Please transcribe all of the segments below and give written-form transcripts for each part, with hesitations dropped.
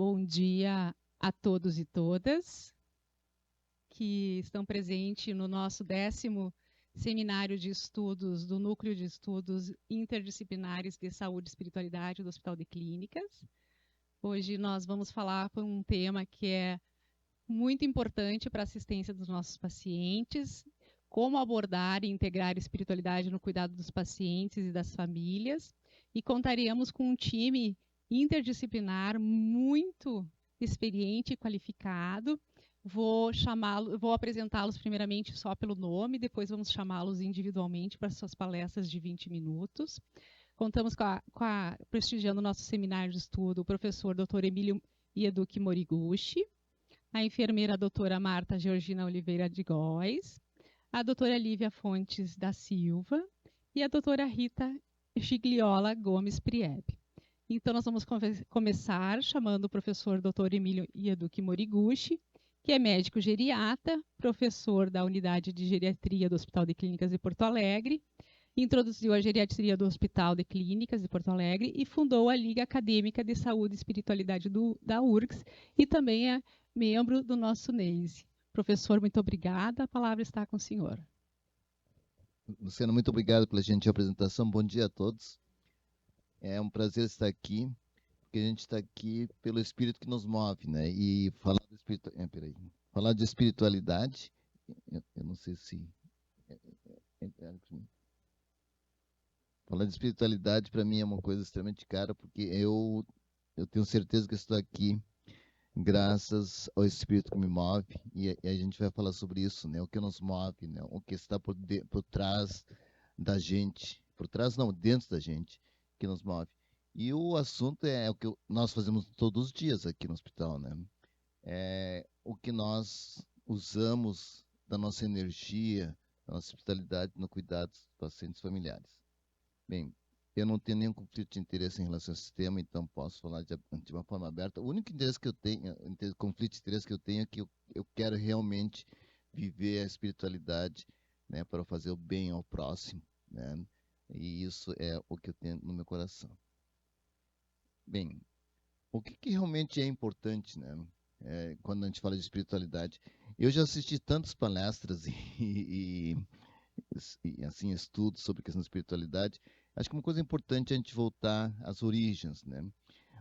Bom dia a todos e todas que estão presentes no nosso 10º Seminário de Estudos do Núcleo de Estudos Interdisciplinares de Saúde e Espiritualidade do Hospital de Clínicas. Hoje nós vamos falar por um tema que é muito importante para a assistência dos nossos pacientes, como abordar e integrar a espiritualidade no cuidado dos pacientes e das famílias, e contaremos com um time interdisciplinar muito experiente e qualificado. Vou apresentá-los primeiramente só pelo nome, depois vamos chamá-los individualmente para suas palestras de 20 minutos. Contamos prestigiando o nosso seminário de estudo, o professor Dr. Emílio Ieduki Moriguchi, a enfermeira doutora Marta Georgina Oliveira de Góes, a doutora Lívia Fontes da Silva e a doutora Rita Gigliola Gomes Priebe. Então, nós vamos começar chamando o professor Dr. Emílio Ieduki Moriguchi, que é médico geriatra, professor da Unidade de Geriatria do Hospital de Clínicas de Porto Alegre, introduziu a geriatria do Hospital de Clínicas de Porto Alegre e fundou a Liga Acadêmica de Saúde e Espiritualidade da URGS e também é membro do nosso NEISE. Professor, muito obrigada. A palavra está com o senhor. Luciana, muito obrigado pela gentil apresentação. Bom dia a todos. É um prazer estar aqui, porque a gente está aqui pelo espírito que nos move, né? E falar de espiritualidade, eu não sei se... Falar de espiritualidade para mim é uma coisa extremamente cara, porque eu tenho certeza que estou aqui graças ao Espírito que me move, e a gente vai falar sobre isso, né? O que nos move, né? O que está por trás da gente, por trás não, dentro da gente, que nos move. E o assunto é o que nós fazemos todos os dias aqui no hospital, né? É o que nós usamos da nossa energia, da nossa hospitalidade no cuidado dos pacientes familiares. Bem, eu não tenho nenhum conflito de interesse em relação a esse tema, então posso falar de uma forma aberta. O único interesse que eu tenho, conflito de interesse que eu tenho é que eu quero realmente viver a espiritualidade, né, para fazer o bem ao próximo, né? E isso é o que eu tenho no meu coração. Bem, o que realmente é importante, né, quando a gente fala de espiritualidade? Eu já assisti tantas palestras e assim, estudos sobre a questão da espiritualidade. Acho que uma coisa importante é a gente voltar às origens, né?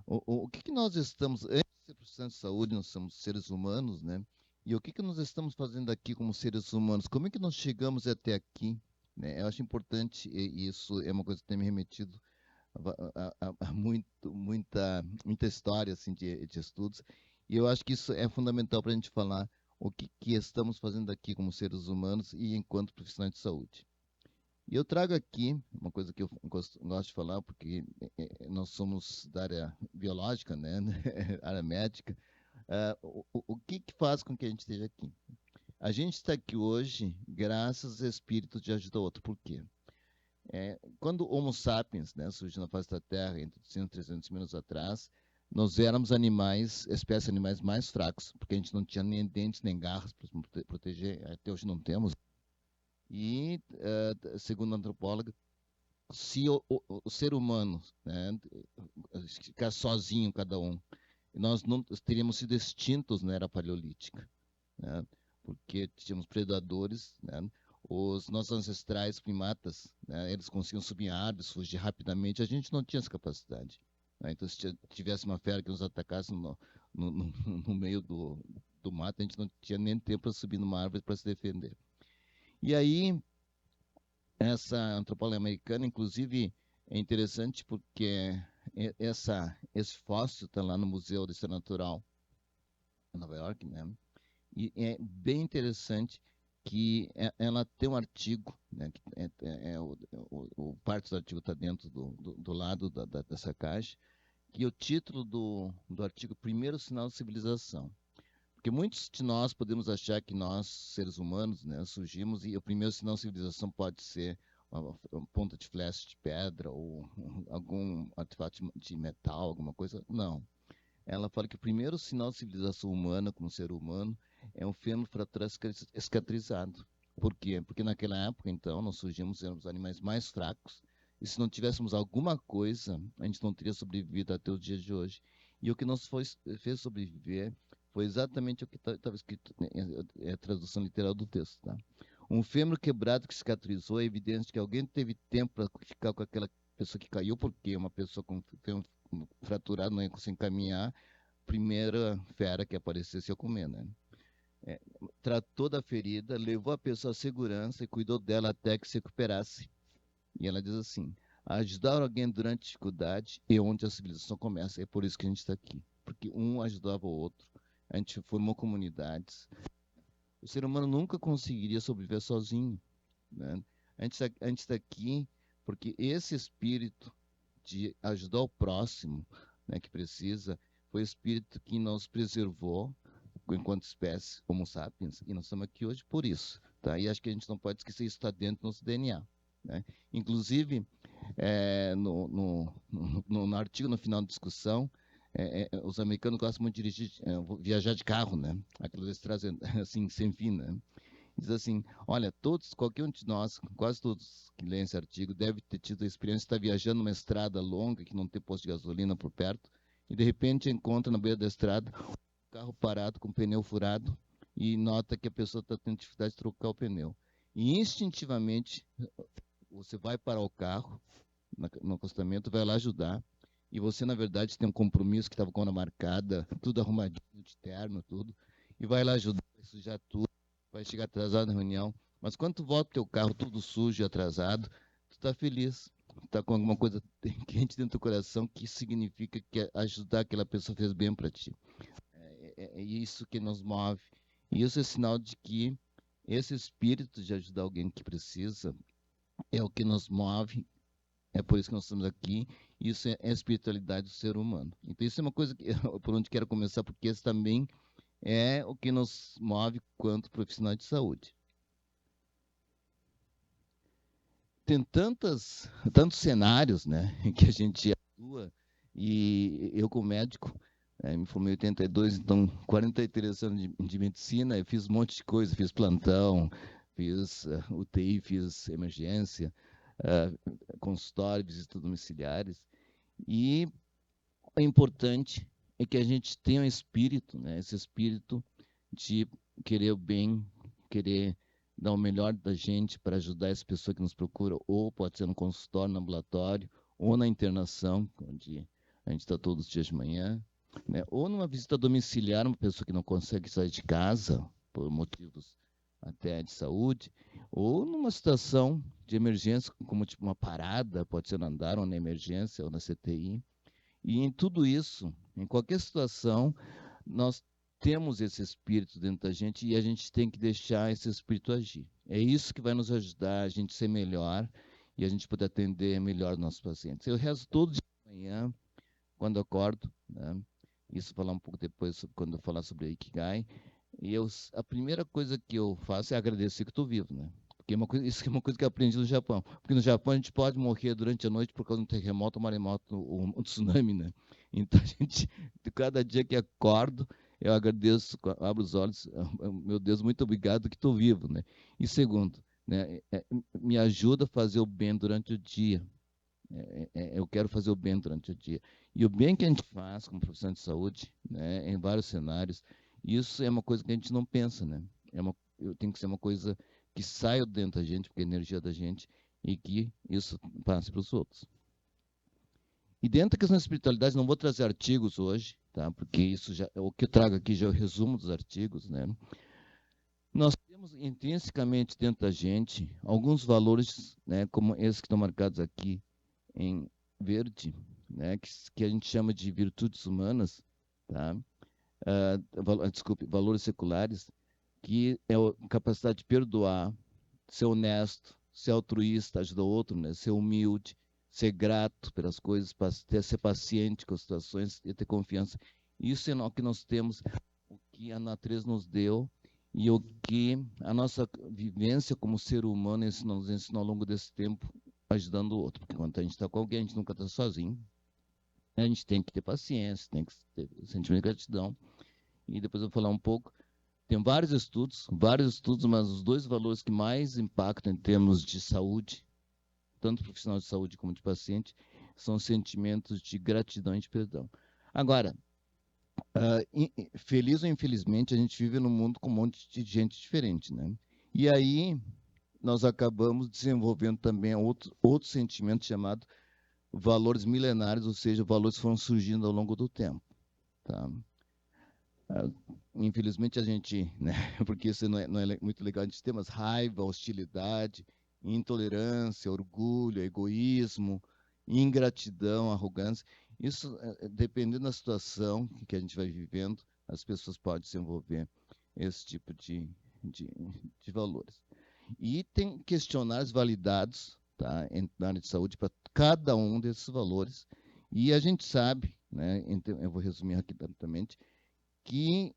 O que nós estamos, antes de ser profissional de saúde, nós somos seres humanos, né? E o que nós estamos fazendo aqui como seres humanos? Como é que nós chegamos até aqui, né? Eu acho importante, e isso é uma coisa que tem me remetido a muita história assim, de estudos, e eu acho que isso é fundamental para a gente falar o que estamos fazendo aqui como seres humanos e enquanto profissionais de saúde. E eu trago aqui uma coisa que eu gosto de falar, porque nós somos da área biológica, né? Área médica. O que faz com que a gente esteja aqui? A gente está aqui hoje graças a espíritos de ajuda ao outro. Por quê? Quando o Homo sapiens, né, surgiu na face da Terra, entre 100 e 300 mil anos atrás, nós éramos espécies de animais mais fracos, porque a gente não tinha nem dentes nem garras para nos proteger, até hoje não temos. E, segundo a antropóloga, se o ser humano, né, ficar sozinho cada um, nós não teríamos sido extintos na era paleolítica, né, porque tínhamos predadores, né, os nossos ancestrais primatas, né, eles conseguiam subir em árvores, fugir rapidamente, a gente não tinha essa capacidade, né? Então, se tivesse uma fera que nos atacasse no meio do mato, a gente não tinha nem tempo para subir numa árvore para se defender. E aí, essa antropóloga americana, inclusive, é interessante porque esse fóssil está lá no Museu de História Natural, em Nova York, né? E é bem interessante que ela tem um artigo, né? Que o parte do artigo está dentro do lado dessa caixa, que o título do artigo Primeiro Sinal de Civilização. Porque muitos de nós podemos achar que nós, seres humanos, né, surgimos e o primeiro sinal de civilização pode ser uma ponta de flecha de pedra ou algum artefato de metal, alguma coisa. Não. Ela fala que o primeiro sinal de civilização humana, como ser humano, é um fêmur fratura escatrizado. Por quê? Porque naquela época, então, nós surgimos, éramos animais mais fracos, e se não tivéssemos alguma coisa, a gente não teria sobrevivido até os dias de hoje. E o que nos fez sobreviver foi exatamente o que estava escrito, né, é a tradução literal do texto. Tá? Um fêmur quebrado que cicatrizou é evidente de que alguém teve tempo para ficar com aquela pessoa que caiu, porque uma pessoa com fêmur fraturado não ia conseguir caminhar, primeira fera que aparecesse ia comer, né? Tratou da ferida, levou a pessoa à segurança e cuidou dela até que se recuperasse. E ela diz assim: ajudar alguém durante a dificuldade é onde a civilização começa. É por isso que a gente está aqui. Porque um ajudava o outro, a gente formou comunidades. O ser humano nunca conseguiria sobreviver sozinho. Né? A gente está aqui porque esse espírito de ajudar o próximo, né, que precisa, foi o espírito que nos preservou enquanto espécie, Homo sapiens, e nós estamos aqui hoje por isso. Tá? E acho que a gente não pode esquecer isso, está dentro do nosso DNA. Né? Inclusive, no artigo, no final da discussão, os americanos gostam muito de dirigir, viajar de carro, né? Aquilo eles trazem assim, sem fim, né? Diz assim, olha, qualquer um de nós, quase todos que leem esse artigo, deve ter tido a experiência de estar viajando numa estrada longa, que não tem posto de gasolina por perto, e de repente encontra na beira da estrada um carro parado com o pneu furado e nota que a pessoa está tendo dificuldade de trocar o pneu. E instintivamente você vai parar o carro no acostamento, vai lá ajudar, e você, na verdade, tem um compromisso que estava com a hora marcada, tudo arrumadinho, de terno, tudo, e vai lá ajudar, vai sujar tudo, vai chegar atrasado na reunião, mas quando tu volta o teu carro todo sujo e atrasado, tu está feliz, está com alguma coisa quente dentro do coração, que significa que ajudar aquela pessoa fez bem para ti. É isso que nos move, e isso é sinal de que esse espírito de ajudar alguém que precisa é o que nos move. É por isso que nós estamos aqui. Isso é a espiritualidade do ser humano. Então, isso é uma coisa que, por onde quero começar, porque esse também é o que nos move quanto profissionais de saúde. Tem tantos cenários, né, em que a gente atua, e eu, como médico, me formei em 82, então 43 anos de medicina, eu fiz um monte de coisa, fiz plantão, fiz UTI, fiz emergência, consultório, visitas domiciliares, e o importante é que a gente tenha um espírito, né? Esse espírito de querer o bem, querer dar o melhor da gente para ajudar essa pessoa que nos procura, ou pode ser no consultório, no ambulatório, ou na internação, onde a gente está todos os dias de manhã, né? Ou numa visita domiciliar, uma pessoa que não consegue sair de casa por motivos até de saúde, ou numa situação de emergência, como tipo uma parada, pode ser no andar, ou na emergência, ou na CTI. E em tudo isso, em qualquer situação, nós temos esse espírito dentro da gente e a gente tem que deixar esse espírito agir. É isso que vai nos ajudar a gente ser melhor e a gente poder atender melhor os nossos pacientes. Eu rezo todo dia de manhã, quando eu acordo, né? Isso falar um pouco depois, quando eu falar sobre a Ikigai. E a primeira coisa que eu faço é agradecer que estou vivo, né? Porque isso é uma coisa que eu aprendi no Japão. Porque no Japão a gente pode morrer durante a noite por causa de um terremoto, um maremoto, um tsunami, né? Então a gente, cada dia que acordo, eu agradeço, abro os olhos, meu Deus, muito obrigado que estou vivo, né? E segundo, né, me ajuda a fazer o bem durante o dia. Eu quero fazer o bem durante o dia. E o bem que a gente faz como profissional de saúde, né, em vários cenários, isso é uma coisa que a gente não pensa, né? Tem que ser uma coisa que saia dentro da gente, porque é a energia da gente, e que isso passe para os outros. E dentro da questão da espiritualidade, não vou trazer artigos hoje, tá? Porque isso já, o que eu trago aqui já é o resumo dos artigos, né? Nós temos intrinsecamente dentro da gente alguns valores, né, como esses que estão marcados aqui em verde, né, que a gente chama de virtudes humanas, tá? Desculpe, valores seculares, que é a capacidade de perdoar, ser honesto, ser altruísta, ajudar o outro, né, ser humilde, ser grato pelas coisas, ser paciente com as situações e ter confiança. Isso é o que nós temos, o que a natureza nos deu e o que a nossa vivência como ser humano nos ensinou ao longo desse tempo, ajudando o outro. Porque quando a gente está com alguém, a gente nunca está sozinho. A gente tem que ter paciência, tem que ter sentimento de gratidão. E depois eu vou falar um pouco. Tem vários estudos, mas os dois valores que mais impactam em termos de saúde, tanto profissional de saúde como de paciente, são sentimentos de gratidão e de perdão. Agora, Feliz ou infelizmente, a gente vive num mundo com um monte de gente diferente, né? E aí nós acabamos desenvolvendo também outro sentimento chamado valores milenares, ou seja, valores que foram surgindo ao longo do tempo, tá? Infelizmente a gente, né, porque isso não é muito legal, a gente tem umas raiva, hostilidade, intolerância, orgulho, egoísmo, ingratidão, arrogância. Isso, dependendo da situação que a gente vai vivendo, as pessoas podem desenvolver esse tipo de, de valores. E tem questionários validados, tá, na área de saúde para cada um desses valores. E a gente sabe, né, então, eu vou resumir aqui rapidamente, que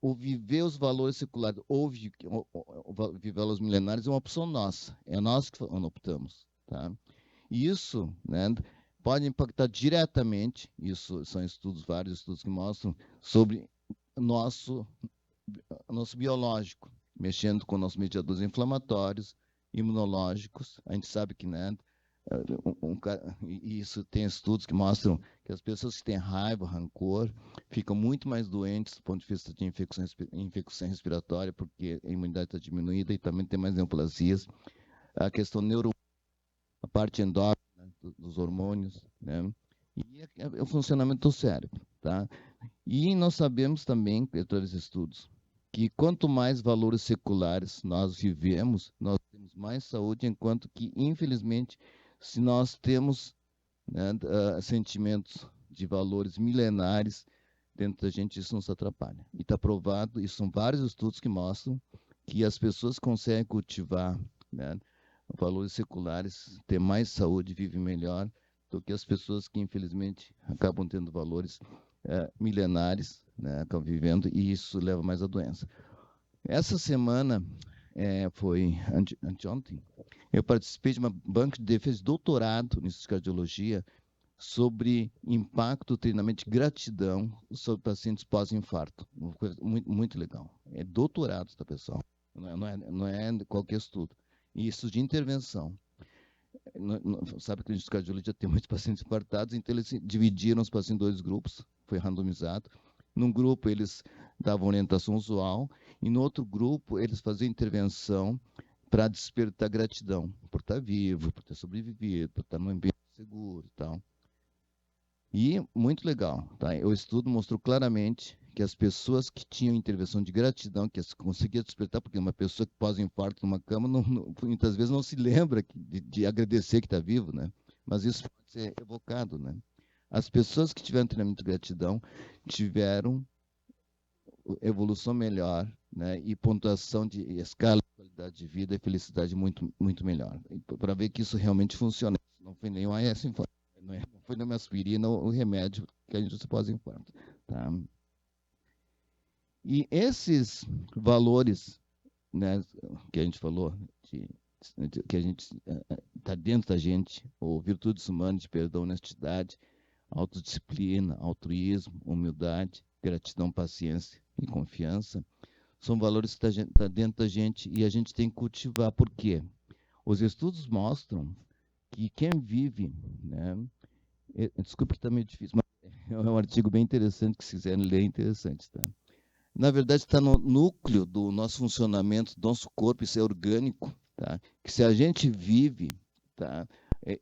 o viver os valores seculares ou viver valores milenares é uma opção nossa. É nós que optamos. Tá? E isso, né, pode impactar diretamente, isso são vários estudos que mostram, sobre nosso, nosso biológico, mexendo com nossos mediadores inflamatórios, imunológicos. A gente sabe que, né, e isso tem estudos que mostram que as pessoas que têm raiva, rancor, ficam muito mais doentes do ponto de vista de infecção respiratória, porque a imunidade está diminuída e também tem mais neoplasias. A questão a parte endócrina, né, dos hormônios, né? E é o funcionamento do cérebro, tá? E nós sabemos também, pelos estudos, que quanto mais valores seculares nós vivemos, nós temos mais saúde, enquanto que, infelizmente, se nós temos, né, sentimentos de valores milenares dentro da gente, isso nos atrapalha. E está provado, e são vários estudos que mostram que as pessoas conseguem cultivar, né, valores seculares, ter mais saúde, vivem melhor do que as pessoas que, infelizmente, acabam tendo valores milenares, né, acabam vivendo, e isso leva mais à doença. Essa semana, foi anteontem, eu participei de uma banca de defesa de doutorado em cardiologia sobre impacto do treinamento de gratidão sobre pacientes pós-infarto. Uma coisa muito, muito legal. É doutorado, tá, pessoal? Não é qualquer estudo. Isso de intervenção. Sabe que a gente de cardiologia tem muitos pacientes infartados, então eles dividiram os pacientes em dois grupos, foi randomizado. Num grupo eles davam orientação usual, e no outro grupo eles faziam intervenção para despertar gratidão, por estar vivo, por ter sobrevivido, por estar num ambiente seguro e tal. E muito legal, tá? O estudo mostrou claramente que as pessoas que tinham intervenção de gratidão, que conseguia despertar, porque uma pessoa que pós-infarto numa cama, muitas vezes não se lembra de agradecer que está vivo, né? Mas isso pode ser evocado, né? As pessoas que tiveram treinamento de gratidão tiveram evolução melhor, né? E pontuação de escala de qualidade de vida e felicidade muito, muito melhor. Para ver que isso realmente funciona. Não foi nenhum AS infarto. Não foi nenhuma aspirina o remédio que a gente usa pós-infarto. Tá? E esses valores, né, que a gente falou, que a gente está dentro da gente, ou virtudes humanas de perdão, honestidade, autodisciplina, altruísmo, humildade, gratidão, paciência e confiança, são valores que estão dentro da gente e a gente tem que cultivar. Por quê? Os estudos mostram que quem vive, né, desculpa que está meio difícil, mas é um artigo bem interessante, que se quiserem ler, é interessante, tá? Na verdade, está no núcleo do nosso funcionamento, do nosso corpo, isso é orgânico, tá? Que se a gente vive, tá,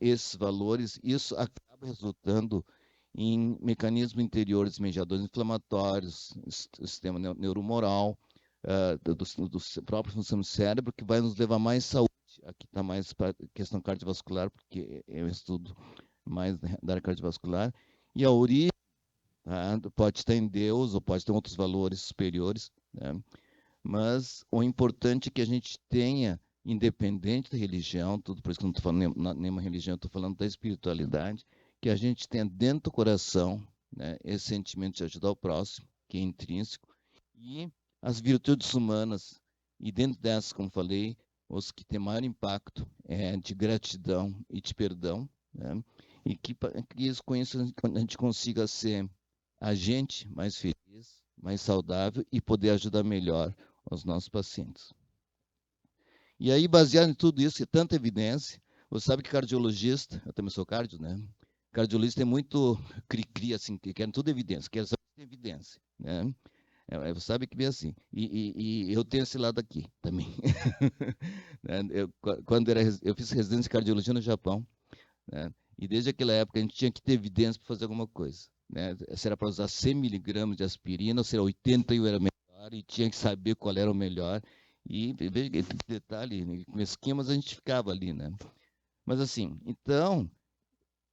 esses valores, isso acaba resultando em mecanismos interiores mediadores inflamatórios, sistema neuromoral, do próprio funcionamento do cérebro, que vai nos levar mais saúde. Aqui está mais para questão cardiovascular, porque é um estudo mais da área cardiovascular. E a origem, tá, pode estar em Deus, ou pode ter outros valores superiores, né? Mas o importante é que a gente tenha, independente da religião, tudo por isso que eu não estou falando nenhuma religião, estou falando da espiritualidade, que a gente tenha dentro do coração, né, esse sentimento de ajudar o próximo, que é intrínseco, e as virtudes humanas, e dentro dessas, como falei, os que têm maior impacto é de gratidão e de perdão, né? E que com isso a gente consiga ser a gente mais feliz, mais saudável e poder ajudar melhor os nossos pacientes. E aí, baseado em tudo isso, e tanta evidência, você sabe que cardiologista, eu também sou cardio, né? Cardiologista é muito cri-cri, assim, que querem tudo evidência, quer saber tem evidência, né? Você sabe que é assim. E eu tenho esse lado aqui também. Né? Eu fiz residência de cardiologia no Japão, né? E desde aquela época a gente tinha que ter evidência para fazer alguma coisa, né? Se era para usar 100 miligramas de aspirina, ou se era 80 e era melhor, e tinha que saber qual era o melhor. E veja que detalhe, né? Com esquemas a gente ficava ali, né? Mas assim, então,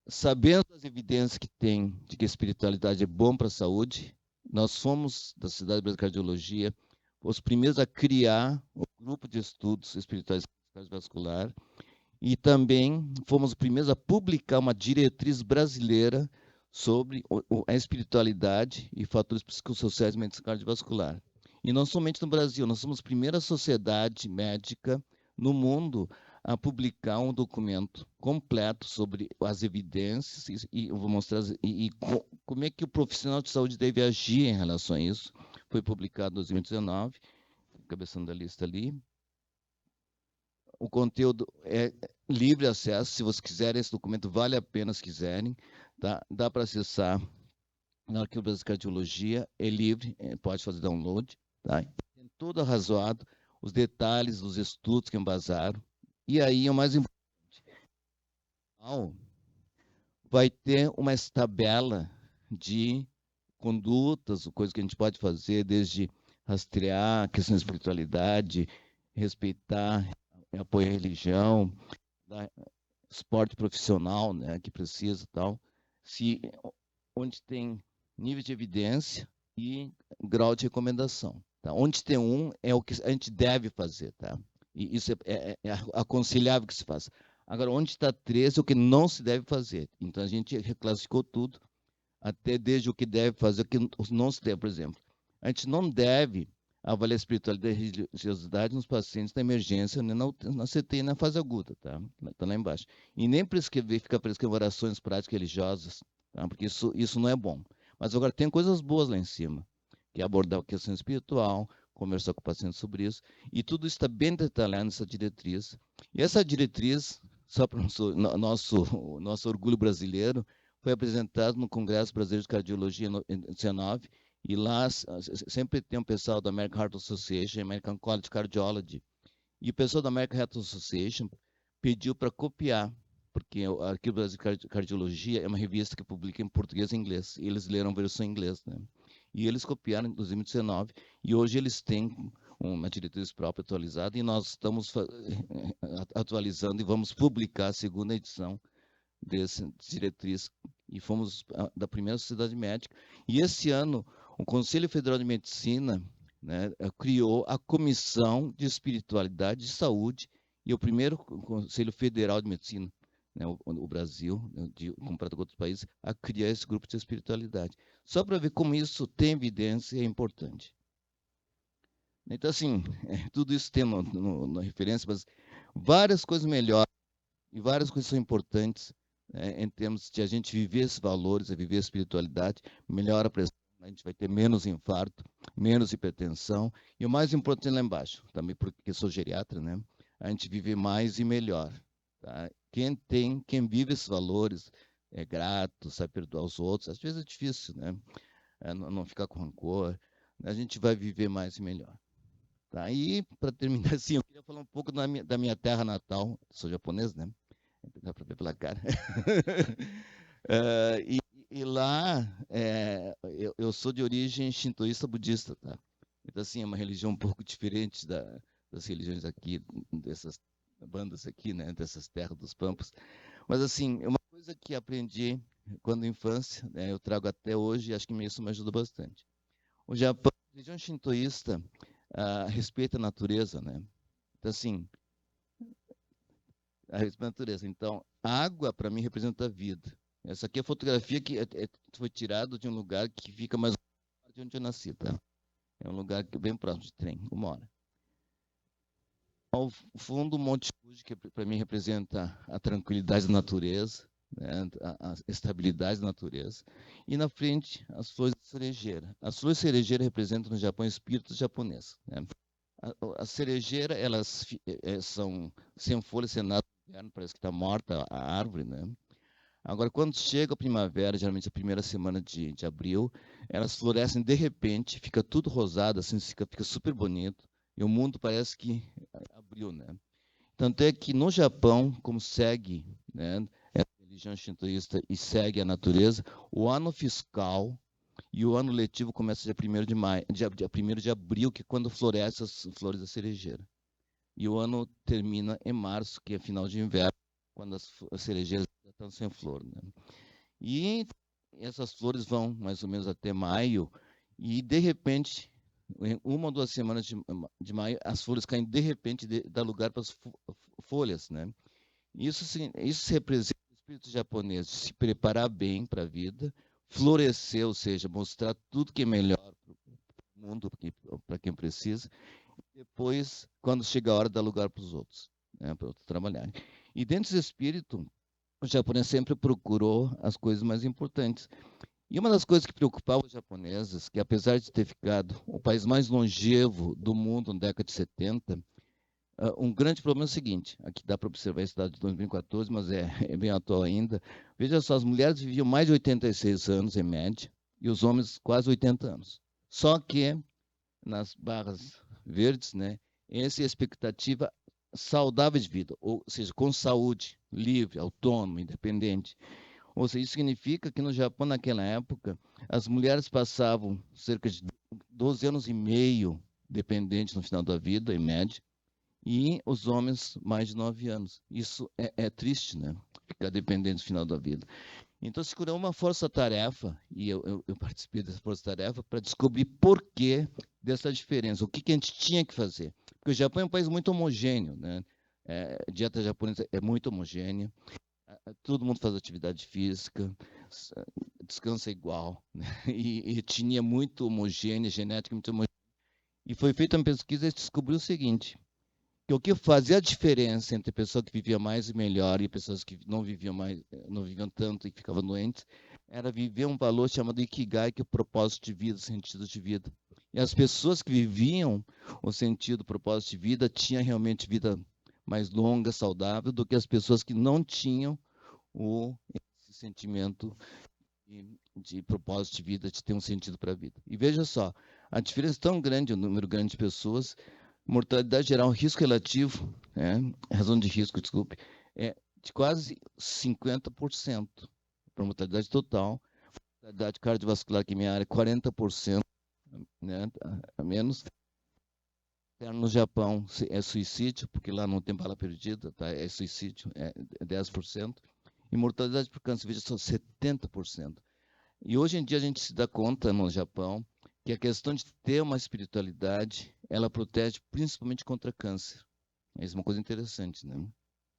sabendo as evidências que tem de que a espiritualidade é bom para a saúde, nós fomos, da Sociedade Brasileira de Cardiologia, os primeiros a criar o grupo de estudos espirituais cardiovascular e também fomos os primeiros a publicar uma diretriz brasileira sobre a espiritualidade e fatores psicossociais e medicina cardiovascular. E não somente no Brasil, nós somos a primeira sociedade médica no mundo a publicar um documento completo sobre as evidências e eu vou mostrar como é que o profissional de saúde deve agir em relação a isso. Foi publicado em 2019, cabeçando da lista ali. O conteúdo é livre acesso, se vocês quiserem, esse documento vale a pena se quiserem, tá? Dá para acessar no Arquivo Brasileiro de Cardiologia, é livre, pode fazer download, tá? Tem tudo arrazoado, os detalhes dos estudos que embasaram, e aí o mais importante, vai ter uma tabela de condutas, coisas que a gente pode fazer, desde rastrear a questão da espiritualidade, respeitar, apoiar a religião, esporte profissional, né, que precisa e tal, onde tem nível de evidência e grau de recomendação. Tá? Onde tem é o que a gente deve fazer, tá? E isso é aconselhável que se faça. Agora, onde está 3 é o que não se deve fazer. Então, a gente reclassificou tudo, até desde o que deve fazer, o que não se deve, por exemplo. A gente não deve avaliar a espiritualidade e religiosidade nos pacientes na emergência, nem na CTI, na fase aguda, tá? Tá lá embaixo. E nem ficar prescrevendo orações práticas religiosas, tá? Porque isso não é bom. Mas agora tem coisas boas lá em cima, que é abordar a questão espiritual, conversar com o paciente sobre isso, e tudo isso está bem detalhado nessa diretriz. E essa diretriz, só para o nosso orgulho brasileiro, foi apresentado no Congresso Brasileiro de Cardiologia em 19, e lá sempre tem um pessoal da American Heart Association, American College of Cardiology, e o pessoal da American Heart Association pediu para copiar, porque o Arquivo Brasileiro de Cardiologia é uma revista que publica em português e inglês, e eles leram a versão em inglês, né? E eles copiaram em 2019, e hoje eles têm uma diretriz própria atualizada, e nós estamos atualizando e vamos publicar a segunda edição dessa diretriz, e fomos da primeira sociedade médica. E esse ano, o Conselho Federal de Medicina, né, criou a Comissão de Espiritualidade e Saúde, e o primeiro Conselho Federal de Medicina, né, o Brasil, comparado com outros países, a criar esse grupo de espiritualidade. Só para ver como isso tem evidência e é importante. Então, assim, tudo isso tem na referência, mas várias coisas melhores e várias coisas são importantes, em termos de a gente viver esses valores, viver a espiritualidade, melhora a pressão, a gente vai ter menos infarto, menos hipertensão, e o mais importante lá embaixo, também porque sou geriatra, né? A gente vive mais e melhor. Tá? Quem vive esses valores, é grato, sabe perdoar os outros, às vezes é difícil, né? Não ficar com rancor, a gente vai viver mais e melhor. Tá? E, para terminar, assim, eu queria falar um pouco da minha terra natal, sou japonês, né? Dá para ver pela cara. E lá, eu sou de origem shintoísta budista, tá? Então, assim, é uma religião um pouco diferente das religiões aqui, dessas bandas aqui, né? Dessas terras dos Pampas. Mas, assim, é uma coisa que aprendi quando infância, né? Eu trago até hoje e acho que isso me ajuda bastante. O Japão, a religião shintoísta, respeita a natureza, né? Então, assim, a respeito da natureza. Então, a água, para mim, representa a vida. Essa aqui é a fotografia que foi tirada de um lugar que fica mais de onde eu nasci, tá? É um lugar que é bem próximo de trem, 1 hora. Ao fundo, o Monte Fuji, que para mim representa a tranquilidade da natureza, né? a estabilidade da natureza. E na frente, as flores de cerejeira. As flores de cerejeira representam no Japão espíritos japoneses. Né? A cerejeira, elas são sem folhas, sem nada, parece que está morta a árvore, né? Agora, quando chega a primavera, geralmente a primeira semana de abril, elas florescem de repente, fica tudo rosado, assim, fica super bonito, e o mundo parece que abriu, né? Tanto é que no Japão, como segue, né, a religião shintoísta e segue a natureza, o ano fiscal e o ano letivo começa dia 1º de maio, dia 1º de abril, que é quando florescem as flores da cerejeira. E o ano termina em março, que é final de inverno, quando as cerejeiras já estão sem flor, né? E essas flores vão mais ou menos até maio, e de repente, em 1 ou 2 semanas de maio, as flores caem de repente, dá lugar para as folhas, né? Isso representa o espírito japonês de se preparar bem para a vida, florescer, ou seja, mostrar tudo que é melhor para o mundo, para quem precisa, e depois, quando chega a hora, dar lugar para os outros, né, para outros trabalharem. E dentro desse espírito, o japonês sempre procurou as coisas mais importantes. E uma das coisas que preocupava os japoneses, que apesar de ter ficado o país mais longevo do mundo na década de 70, um grande problema é o seguinte, aqui dá para observar esse dado de 2014, mas é bem atual ainda. Veja só, as mulheres viviam mais de 86 anos em média, e os homens quase 80 anos. Só que nas barras verdes, né, essa é a expectativa saudável de vida, ou seja, com saúde, livre, autônomo, independente. Ou seja, isso significa que no Japão, naquela época, as mulheres passavam cerca de 12 anos e meio dependentes no final da vida, em média, e os homens mais de 9 anos. Isso é triste, né? Ficar dependente no final da vida. Então, se criou uma força-tarefa, e eu participei dessa força-tarefa, para descobrir por que dessa diferença, o que a gente tinha que fazer. Porque o Japão é um país muito homogêneo, né? A dieta japonesa é muito homogênea, todo mundo faz atividade física, descansa igual, né? E etnia muito homogênea, genética muito homogênea. E foi feita uma pesquisa e descobriu o seguinte, que o que fazia a diferença entre pessoas que viviam mais e melhor e pessoas que não viviam mais, não viviam tanto e ficavam doentes, era viver um valor chamado Ikigai, que é o propósito de vida, o sentido de vida. E as pessoas que viviam o sentido, o propósito de vida, tinham realmente vida mais longa, saudável, do que as pessoas que não tinham esse sentimento de propósito de vida, de ter um sentido para a vida. E veja só, a diferença é tão grande, o número grande de pessoas, mortalidade geral, risco relativo, razão de risco, desculpe, é de quase 50% para a mortalidade total, mortalidade cardiovascular, que é minha área, 40%, né, a menos. No Japão é suicídio, porque lá não tem bala perdida, tá? É suicídio, é 10%. E mortalidade por câncer, veja só, 70%. E hoje em dia a gente se dá conta no Japão que a questão de ter uma espiritualidade, ela protege principalmente contra câncer. Isso é uma coisa interessante, né?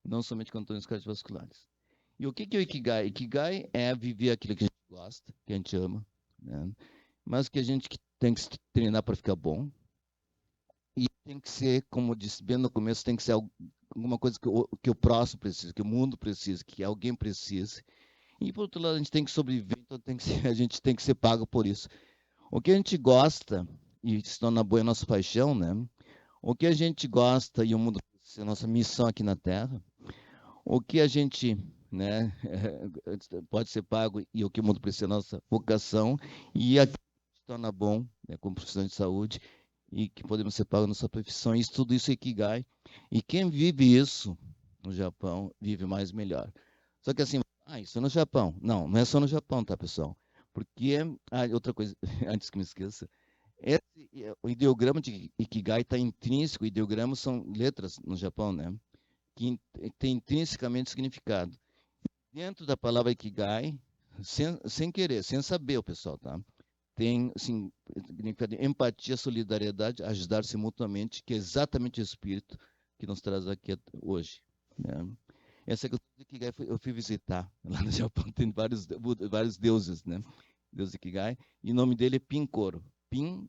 Não somente contra doenças cardiovasculares. E o que é o Ikigai? Ikigai é viver aquilo que a gente gosta, que a gente ama, né? Mas que a gente tem que se treinar para ficar bom. E tem que ser, como eu disse bem no começo, tem que ser alguma coisa que o próximo precisa, que o mundo precisa, que alguém precise. E, por outro lado, a gente tem que sobreviver, então a gente tem que ser pago por isso. O que a gente gosta, e se torna boa é a nossa paixão, né? O que a gente gosta e o mundo precisa, a nossa missão aqui na Terra. O que a gente, né, pode ser pago e o que o mundo precisa, a nossa vocação. E aqui se torna bom, né, como profissional de saúde, e que podemos ser pagos na nossa profissão. Isso, tudo isso é Ikigai. E quem vive isso no Japão, vive mais e melhor. Só que assim, isso é no Japão. Não, não é só no Japão, tá, pessoal? Porque, outra coisa, antes que me esqueça, o ideograma de Ikigai está intrínseco, ideogramas são letras no Japão, né? Que tem intrinsecamente significado. Dentro da palavra Ikigai, sem querer, sem saber, o pessoal, tá? Tem, assim, empatia, solidariedade, ajudar-se mutuamente, que é exatamente o espírito que nos traz aqui hoje, né? Essa questão de Ikigai eu fui visitar lá no Japão, tem vários deuses, né? Deus Ikigai, e o nome dele é Pinkoro. Pin,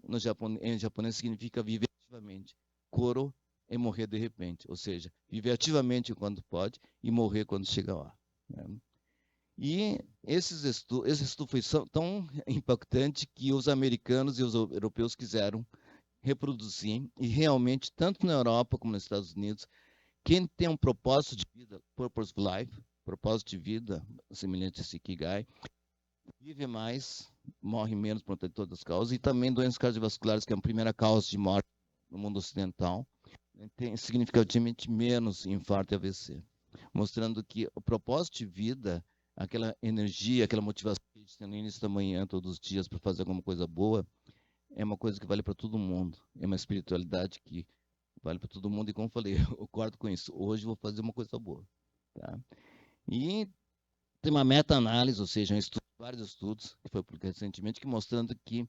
em japonês, significa viver ativamente. Koro é morrer de repente, ou seja, viver ativamente quando pode e morrer quando chega lá, né? E esse estudo foi tão impactante que os americanos e os europeus quiseram reproduzir, e realmente, tanto na Europa como nos Estados Unidos, quem tem um propósito de vida, purpose of life, propósito de vida, semelhante a esse Ikigai, vive mais, morre menos por todas as causas, e também doenças cardiovasculares, que é a primeira causa de morte no mundo ocidental, tem significativamente menos infarto e AVC, mostrando que o propósito de vida, aquela energia, aquela motivação que a gente tem no início da manhã, todos os dias, para fazer alguma coisa boa, é uma coisa que vale para todo mundo, é uma espiritualidade que vale para todo mundo, e como eu falei, eu concordo com isso, hoje eu vou fazer uma coisa boa, tá? E tem uma meta-análise, ou seja, vários estudos, que foi publicado recentemente, que mostrando que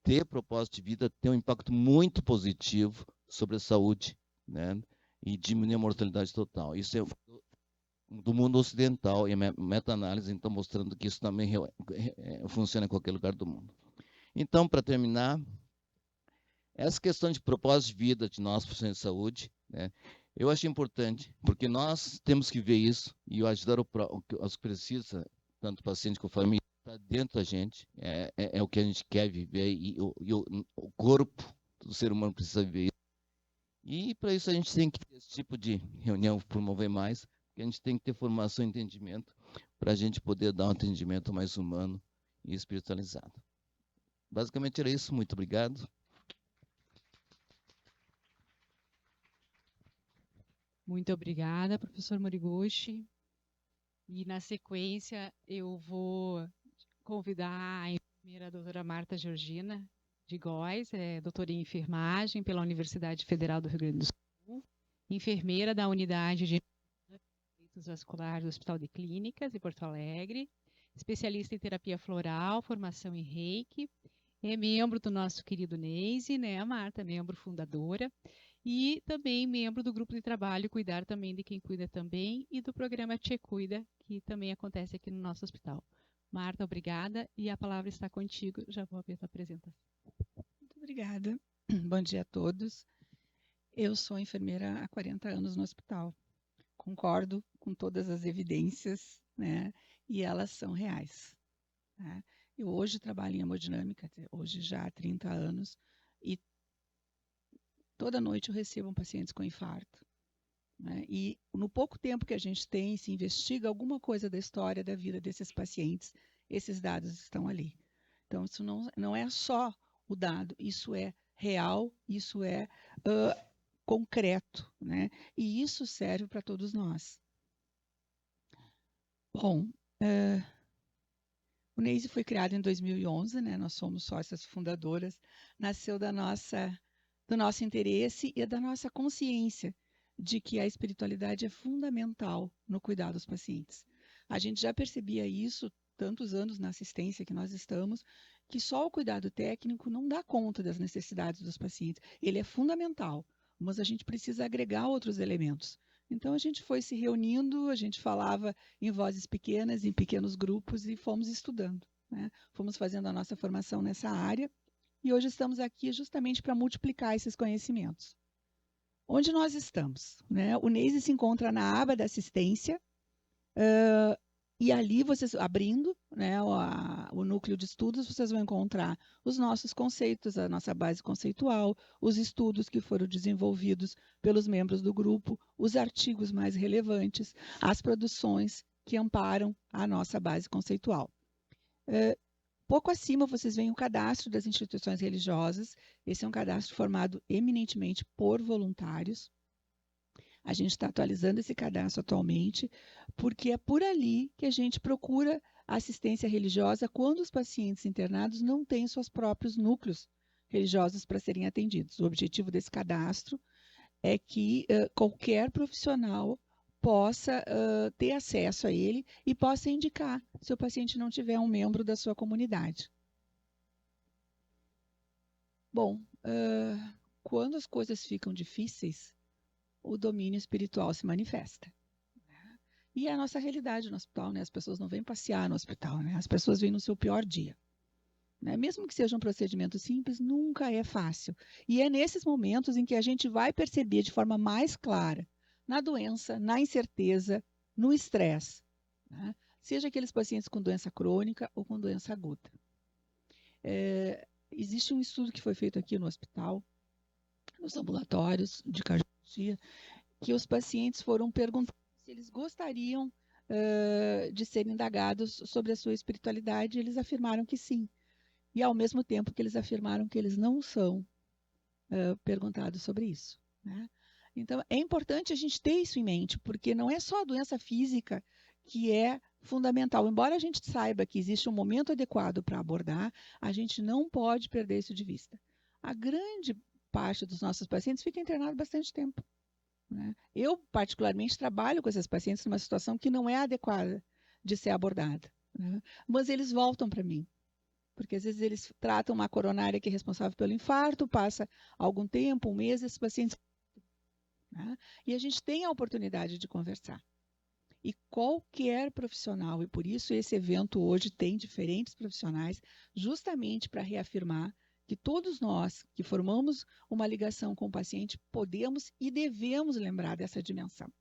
ter propósito de vida tem um impacto muito positivo sobre a saúde, né? E diminuir a mortalidade total. Isso é do mundo ocidental, e a meta-análise, então, mostrando que isso também funciona em qualquer lugar do mundo. Então, para terminar, essa questão de propósito de vida de nós, profissionais de saúde, né? Eu acho importante, porque nós temos que ver isso e ajudar os que precisam, tanto o paciente como a família, está dentro da gente, é o que a gente quer viver, e o corpo do ser humano precisa viver isso. E para isso a gente tem que ter esse tipo de reunião, promover mais, porque a gente tem que ter formação e entendimento para a gente poder dar um atendimento mais humano e espiritualizado. Basicamente era isso, muito obrigado. Muito obrigada, professor Moriguchi. E na sequência eu vou convidar a enfermeira doutora Marta Georgina de Góes, doutora em enfermagem pela Universidade Federal do Rio Grande do Sul, enfermeira da unidade de efeitos vasculares do Hospital de Clínicas de Porto Alegre, especialista em terapia floral, formação em Reiki, é membro do nosso querido NEISE, né, a Marta, membro fundadora, e também membro do grupo de trabalho Cuidar Também de Quem Cuida Também, e do programa Te Cuida, que também acontece aqui no nosso hospital. Marta, obrigada, e a palavra está contigo. Já vou abrir a tua apresentação. Muito obrigada. Bom dia a todos. Eu sou enfermeira há 40 anos no hospital. Concordo com todas as evidências, né? E elas são reais. Né? Eu hoje trabalho em hemodinâmica, hoje já há 30 anos, e toda noite eu recebo pacientes com infarto. Né? E no pouco tempo que a gente tem, se investiga alguma coisa da história da vida desses pacientes, esses dados estão ali. Então, isso não é só o dado, isso é real, isso é concreto, né? E isso serve para todos nós. Bom, o NEISE foi criado em 2011, né? Nós somos sócias fundadoras, nasceu do nosso interesse e da nossa consciência de que a espiritualidade é fundamental no cuidado dos pacientes. A gente já percebia isso tantos anos na assistência que nós estamos, que só o cuidado técnico não dá conta das necessidades dos pacientes. Ele é fundamental, mas a gente precisa agregar outros elementos. Então, a gente foi se reunindo, a gente falava em vozes pequenas, em pequenos grupos, e fomos estudando. Né? Fomos fazendo a nossa formação nessa área, e hoje estamos aqui justamente para multiplicar esses conhecimentos. Onde nós estamos? Né? O NEISE se encontra na aba da assistência, e ali, vocês abrindo, né, o núcleo de estudos, vocês vão encontrar os nossos conceitos, a nossa base conceitual, os estudos que foram desenvolvidos pelos membros do grupo, os artigos mais relevantes, as produções que amparam a nossa base conceitual. Pouco acima, vocês veem o cadastro das instituições religiosas. Esse é um cadastro formado eminentemente por voluntários. A gente está atualizando esse cadastro atualmente, porque é por ali que a gente procura assistência religiosa quando os pacientes internados não têm seus próprios núcleos religiosos para serem atendidos. O objetivo desse cadastro é que qualquer profissional possa ter acesso a ele e possa indicar se o paciente não tiver um membro da sua comunidade. Bom, quando as coisas ficam difíceis, o domínio espiritual se manifesta. E é a nossa realidade no hospital, né? As pessoas não vêm passear no hospital, né? As pessoas vêm no seu pior dia. Né? Mesmo que seja um procedimento simples, nunca é fácil. E é nesses momentos em que a gente vai perceber de forma mais clara, na doença, na incerteza, no estresse, né? Seja aqueles pacientes com doença crônica ou com doença aguda. Existe um estudo que foi feito aqui no hospital, nos ambulatórios de cardiologia, que os pacientes foram perguntados se eles gostariam de serem indagados sobre a sua espiritualidade, eles afirmaram que sim. E ao mesmo tempo que eles afirmaram que eles não são perguntados sobre isso, né? Então, é importante a gente ter isso em mente, porque não é só a doença física que é fundamental. Embora a gente saiba que existe um momento adequado para abordar, a gente não pode perder isso de vista. A grande parte dos nossos pacientes fica internado bastante tempo, né? Eu, particularmente, trabalho com esses pacientes numa situação que não é adequada de ser abordada, né? Mas eles voltam para mim, porque às vezes eles tratam uma coronária que é responsável pelo infarto, passa algum tempo, um mês, esses pacientes... né? E a gente tem a oportunidade de conversar. E qualquer profissional, e por isso esse evento hoje tem diferentes profissionais, justamente para reafirmar que todos nós que formamos uma ligação com o paciente podemos e devemos lembrar dessa dimensão,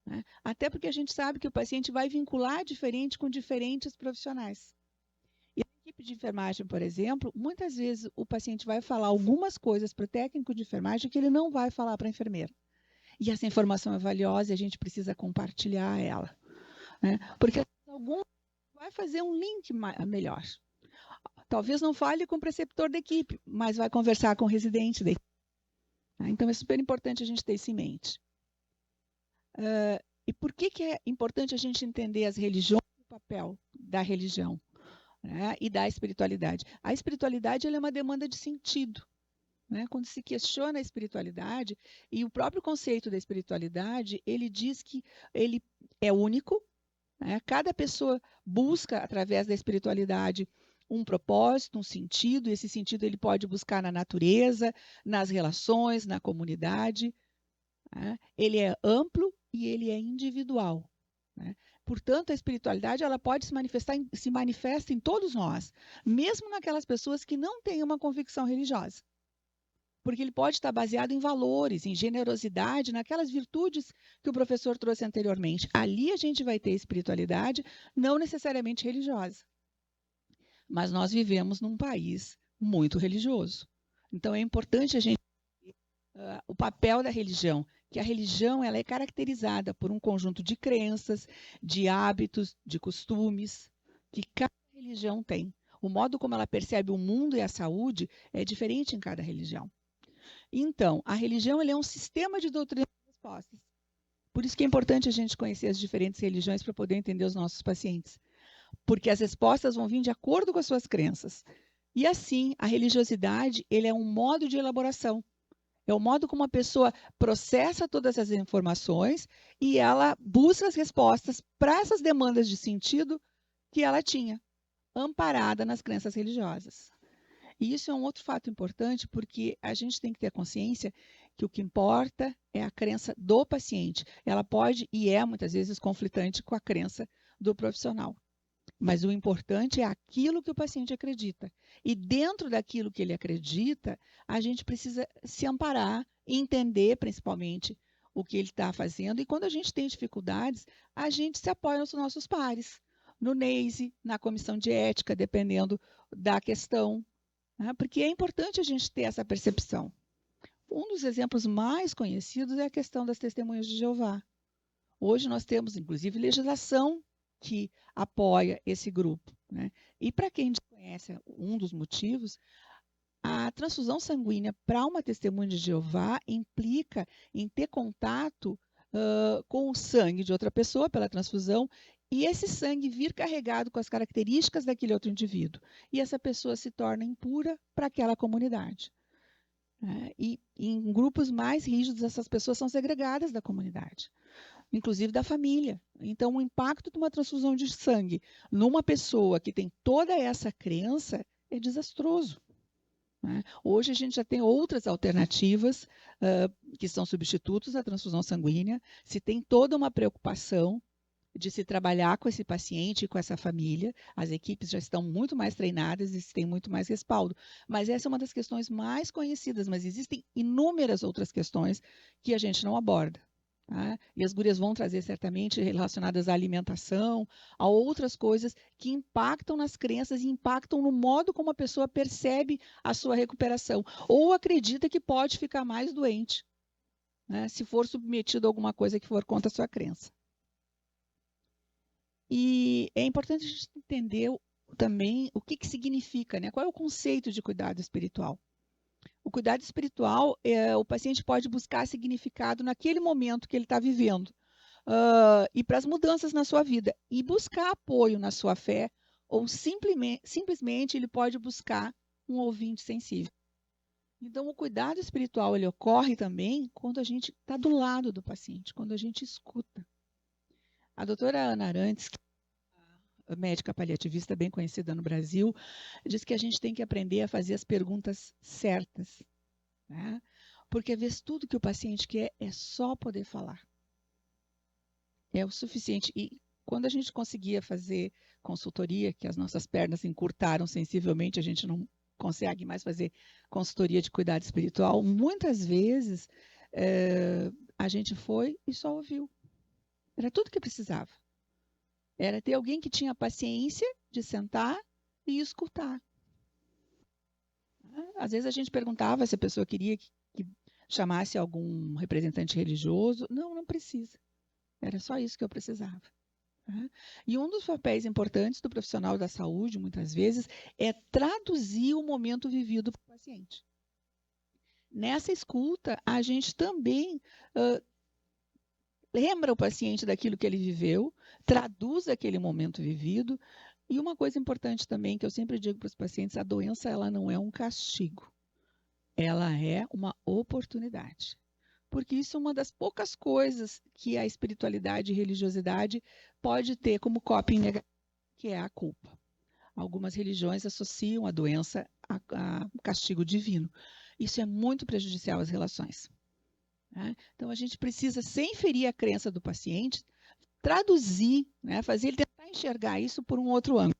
né? Até porque a gente sabe que o paciente vai vincular diferente com diferentes profissionais. E a equipe de enfermagem, por exemplo, muitas vezes o paciente vai falar algumas coisas para o técnico de enfermagem que ele não vai falar para a enfermeira. E essa informação é valiosa e a gente precisa compartilhar ela, né? Porque algum vai fazer um link melhor. Talvez não fale com o preceptor da equipe, mas vai conversar com o residente da equipe. Então, é super importante a gente ter isso em mente. E por que é importante a gente entender as religiões e o papel da religião, né, e da espiritualidade? A espiritualidade ela é uma demanda de sentido, né? Quando se questiona a espiritualidade, e o próprio conceito da espiritualidade, ele diz que ele é único, né? Cada pessoa busca, através da espiritualidade, um propósito, um sentido, e esse sentido ele pode buscar na natureza, nas relações, na comunidade, né? Ele é amplo e ele é individual, né? Portanto, a espiritualidade ela pode se manifesta em todos nós, mesmo naquelas pessoas que não têm uma convicção religiosa. Porque ele pode estar baseado em valores, em generosidade, naquelas virtudes que o professor trouxe anteriormente. Ali a gente vai ter espiritualidade, não necessariamente religiosa. Mas nós vivemos num país muito religioso. Então é importante a gente ver o papel da religião, que a religião ela é caracterizada por um conjunto de crenças, de hábitos, de costumes, que cada religião tem. O modo como ela percebe o mundo e a saúde é diferente em cada religião. Então, a religião é um sistema de doutrinas e respostas. Por isso que é importante a gente conhecer as diferentes religiões para poder entender os nossos pacientes. Porque as respostas vão vir de acordo com as suas crenças. E assim, a religiosidade ele é um modo de elaboração. É o modo como a pessoa processa todas as informações e ela busca as respostas para essas demandas de sentido que ela tinha, amparada nas crenças religiosas. E isso é um outro fato importante, porque a gente tem que ter consciência que o que importa é a crença do paciente. Ela pode e é muitas vezes conflitante com a crença do profissional. Mas o importante é aquilo que o paciente acredita. E dentro daquilo que ele acredita, a gente precisa se amparar e entender, principalmente, o que ele está fazendo. E quando a gente tem dificuldades, a gente se apoia nos nossos pares, no NEISE, na comissão de ética, dependendo da questão, né? Porque é importante a gente ter essa percepção. Um dos exemplos mais conhecidos é a questão das testemunhas de Jeová. Hoje nós temos, inclusive, legislação que apoia esse grupo, né? E para quem desconhece um dos motivos, a transfusão sanguínea para uma testemunha de Jeová implica em ter contato com o sangue de outra pessoa pela transfusão e esse sangue vir carregado com as características daquele outro indivíduo. E essa pessoa se torna impura para aquela comunidade. E em grupos mais rígidos, essas pessoas são segregadas da comunidade, inclusive da família. Então, o impacto de uma transfusão de sangue numa pessoa que tem toda essa crença é desastroso, né? Hoje a gente já tem outras alternativas que são substitutos à transfusão sanguínea. Se tem toda uma preocupação de se trabalhar com esse paciente e com essa família. As equipes já estão muito mais treinadas e se tem muito mais respaldo. Mas essa é uma das questões mais conhecidas, mas existem inúmeras outras questões que a gente não aborda. Tá? E as gurias vão trazer certamente relacionadas à alimentação, a outras coisas que impactam nas crenças e impactam no modo como a pessoa percebe a sua recuperação ou acredita que pode ficar mais doente, né, se for submetido a alguma coisa que for contra a sua crença. E é importante a gente entender também o que significa, né? Qual é o conceito de cuidado espiritual? O cuidado espiritual, o paciente pode buscar significado naquele momento que ele está vivendo, e para as mudanças na sua vida, e buscar apoio na sua fé, ou simplesmente ele pode buscar um ouvinte sensível. Então, o cuidado espiritual ele ocorre também quando a gente está do lado do paciente, quando a gente escuta. A doutora Ana Arantes, médica paliativista bem conhecida no Brasil, diz que a gente tem que aprender a fazer as perguntas certas, né? Porque às vezes tudo que o paciente quer é só poder falar. É o suficiente. E quando a gente conseguia fazer consultoria, que as nossas pernas encurtaram sensivelmente, a gente não consegue mais fazer consultoria de cuidado espiritual, muitas vezes a gente foi e só ouviu. Era tudo que precisava. Era ter alguém que tinha paciência de sentar e escutar. Às vezes a gente perguntava se a pessoa queria que chamasse algum representante religioso. Não, não precisa. Era só isso que eu precisava. E um dos papéis importantes do profissional da saúde, muitas vezes, é traduzir o momento vivido para o paciente. Nessa escuta, a gente também lembra o paciente daquilo que ele viveu, traduz aquele momento vivido. E uma coisa importante também, que eu sempre digo para os pacientes, a doença ela não é um castigo. Ela é uma oportunidade. Porque isso é uma das poucas coisas que a espiritualidade e religiosidade pode ter como coping negativo, que é a culpa. Algumas religiões associam a doença a castigo divino. Isso é muito prejudicial às relações. Né? Então, a gente precisa, sem ferir a crença do paciente, traduzir, né? Fazer ele tentar enxergar isso por um outro ângulo.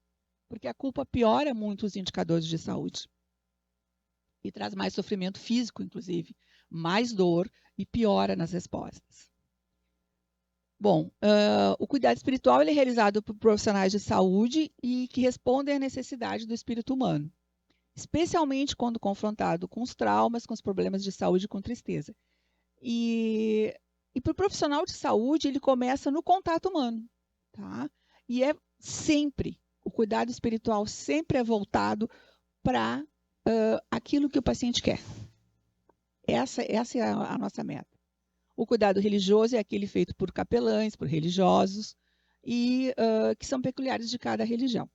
Porque a culpa piora muito os indicadores de saúde. E traz mais sofrimento físico, inclusive, mais dor e piora nas respostas. Bom, o cuidado espiritual ele é realizado por profissionais de saúde e que respondem à necessidade do espírito humano, especialmente quando confrontado com os traumas, com os problemas de saúde e com tristeza. E para o profissional de saúde, ele começa no contato humano. Tá? E é sempre, o cuidado espiritual sempre é voltado para aquilo que o paciente quer. Essa é a nossa meta. O cuidado religioso é aquele feito por capelães, por religiosos, e que são peculiares de cada religião.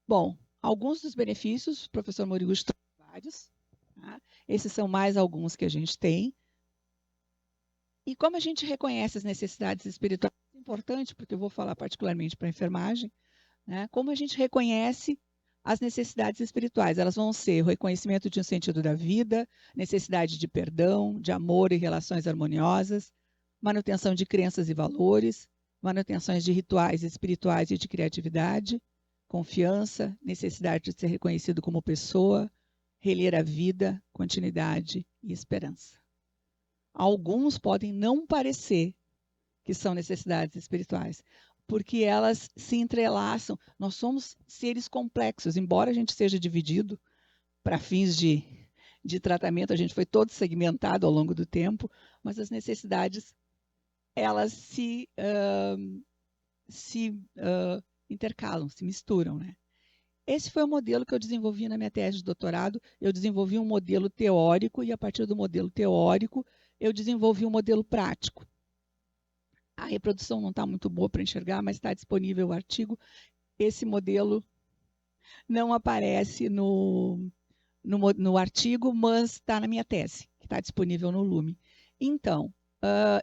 Bom, alguns dos benefícios, o professor Moriguchi trouxe vários. Tá? Esses são mais alguns que a gente tem. E como a gente reconhece as necessidades espirituais, é importante, porque eu vou falar particularmente para a enfermagem, né? Como a gente reconhece as necessidades espirituais. Elas vão ser o reconhecimento de um sentido da vida, necessidade de perdão, de amor e relações harmoniosas, manutenção de crenças e valores, manutenções de rituais espirituais e de criatividade, confiança, necessidade de ser reconhecido como pessoa, reler a vida, continuidade e esperança. Alguns podem não parecer que são necessidades espirituais, porque elas se entrelaçam. Nós somos seres complexos, embora a gente seja dividido para fins de tratamento, a gente foi todo segmentado ao longo do tempo, mas as necessidades, elas se intercalam, se misturam, né? Esse foi o modelo que eu desenvolvi na minha tese de doutorado. Eu desenvolvi um modelo teórico e, a partir do modelo teórico, eu desenvolvi um modelo prático. A reprodução não está muito boa para enxergar, mas está disponível o artigo. Esse modelo não aparece no artigo, mas está na minha tese, que está disponível no Lume. Então,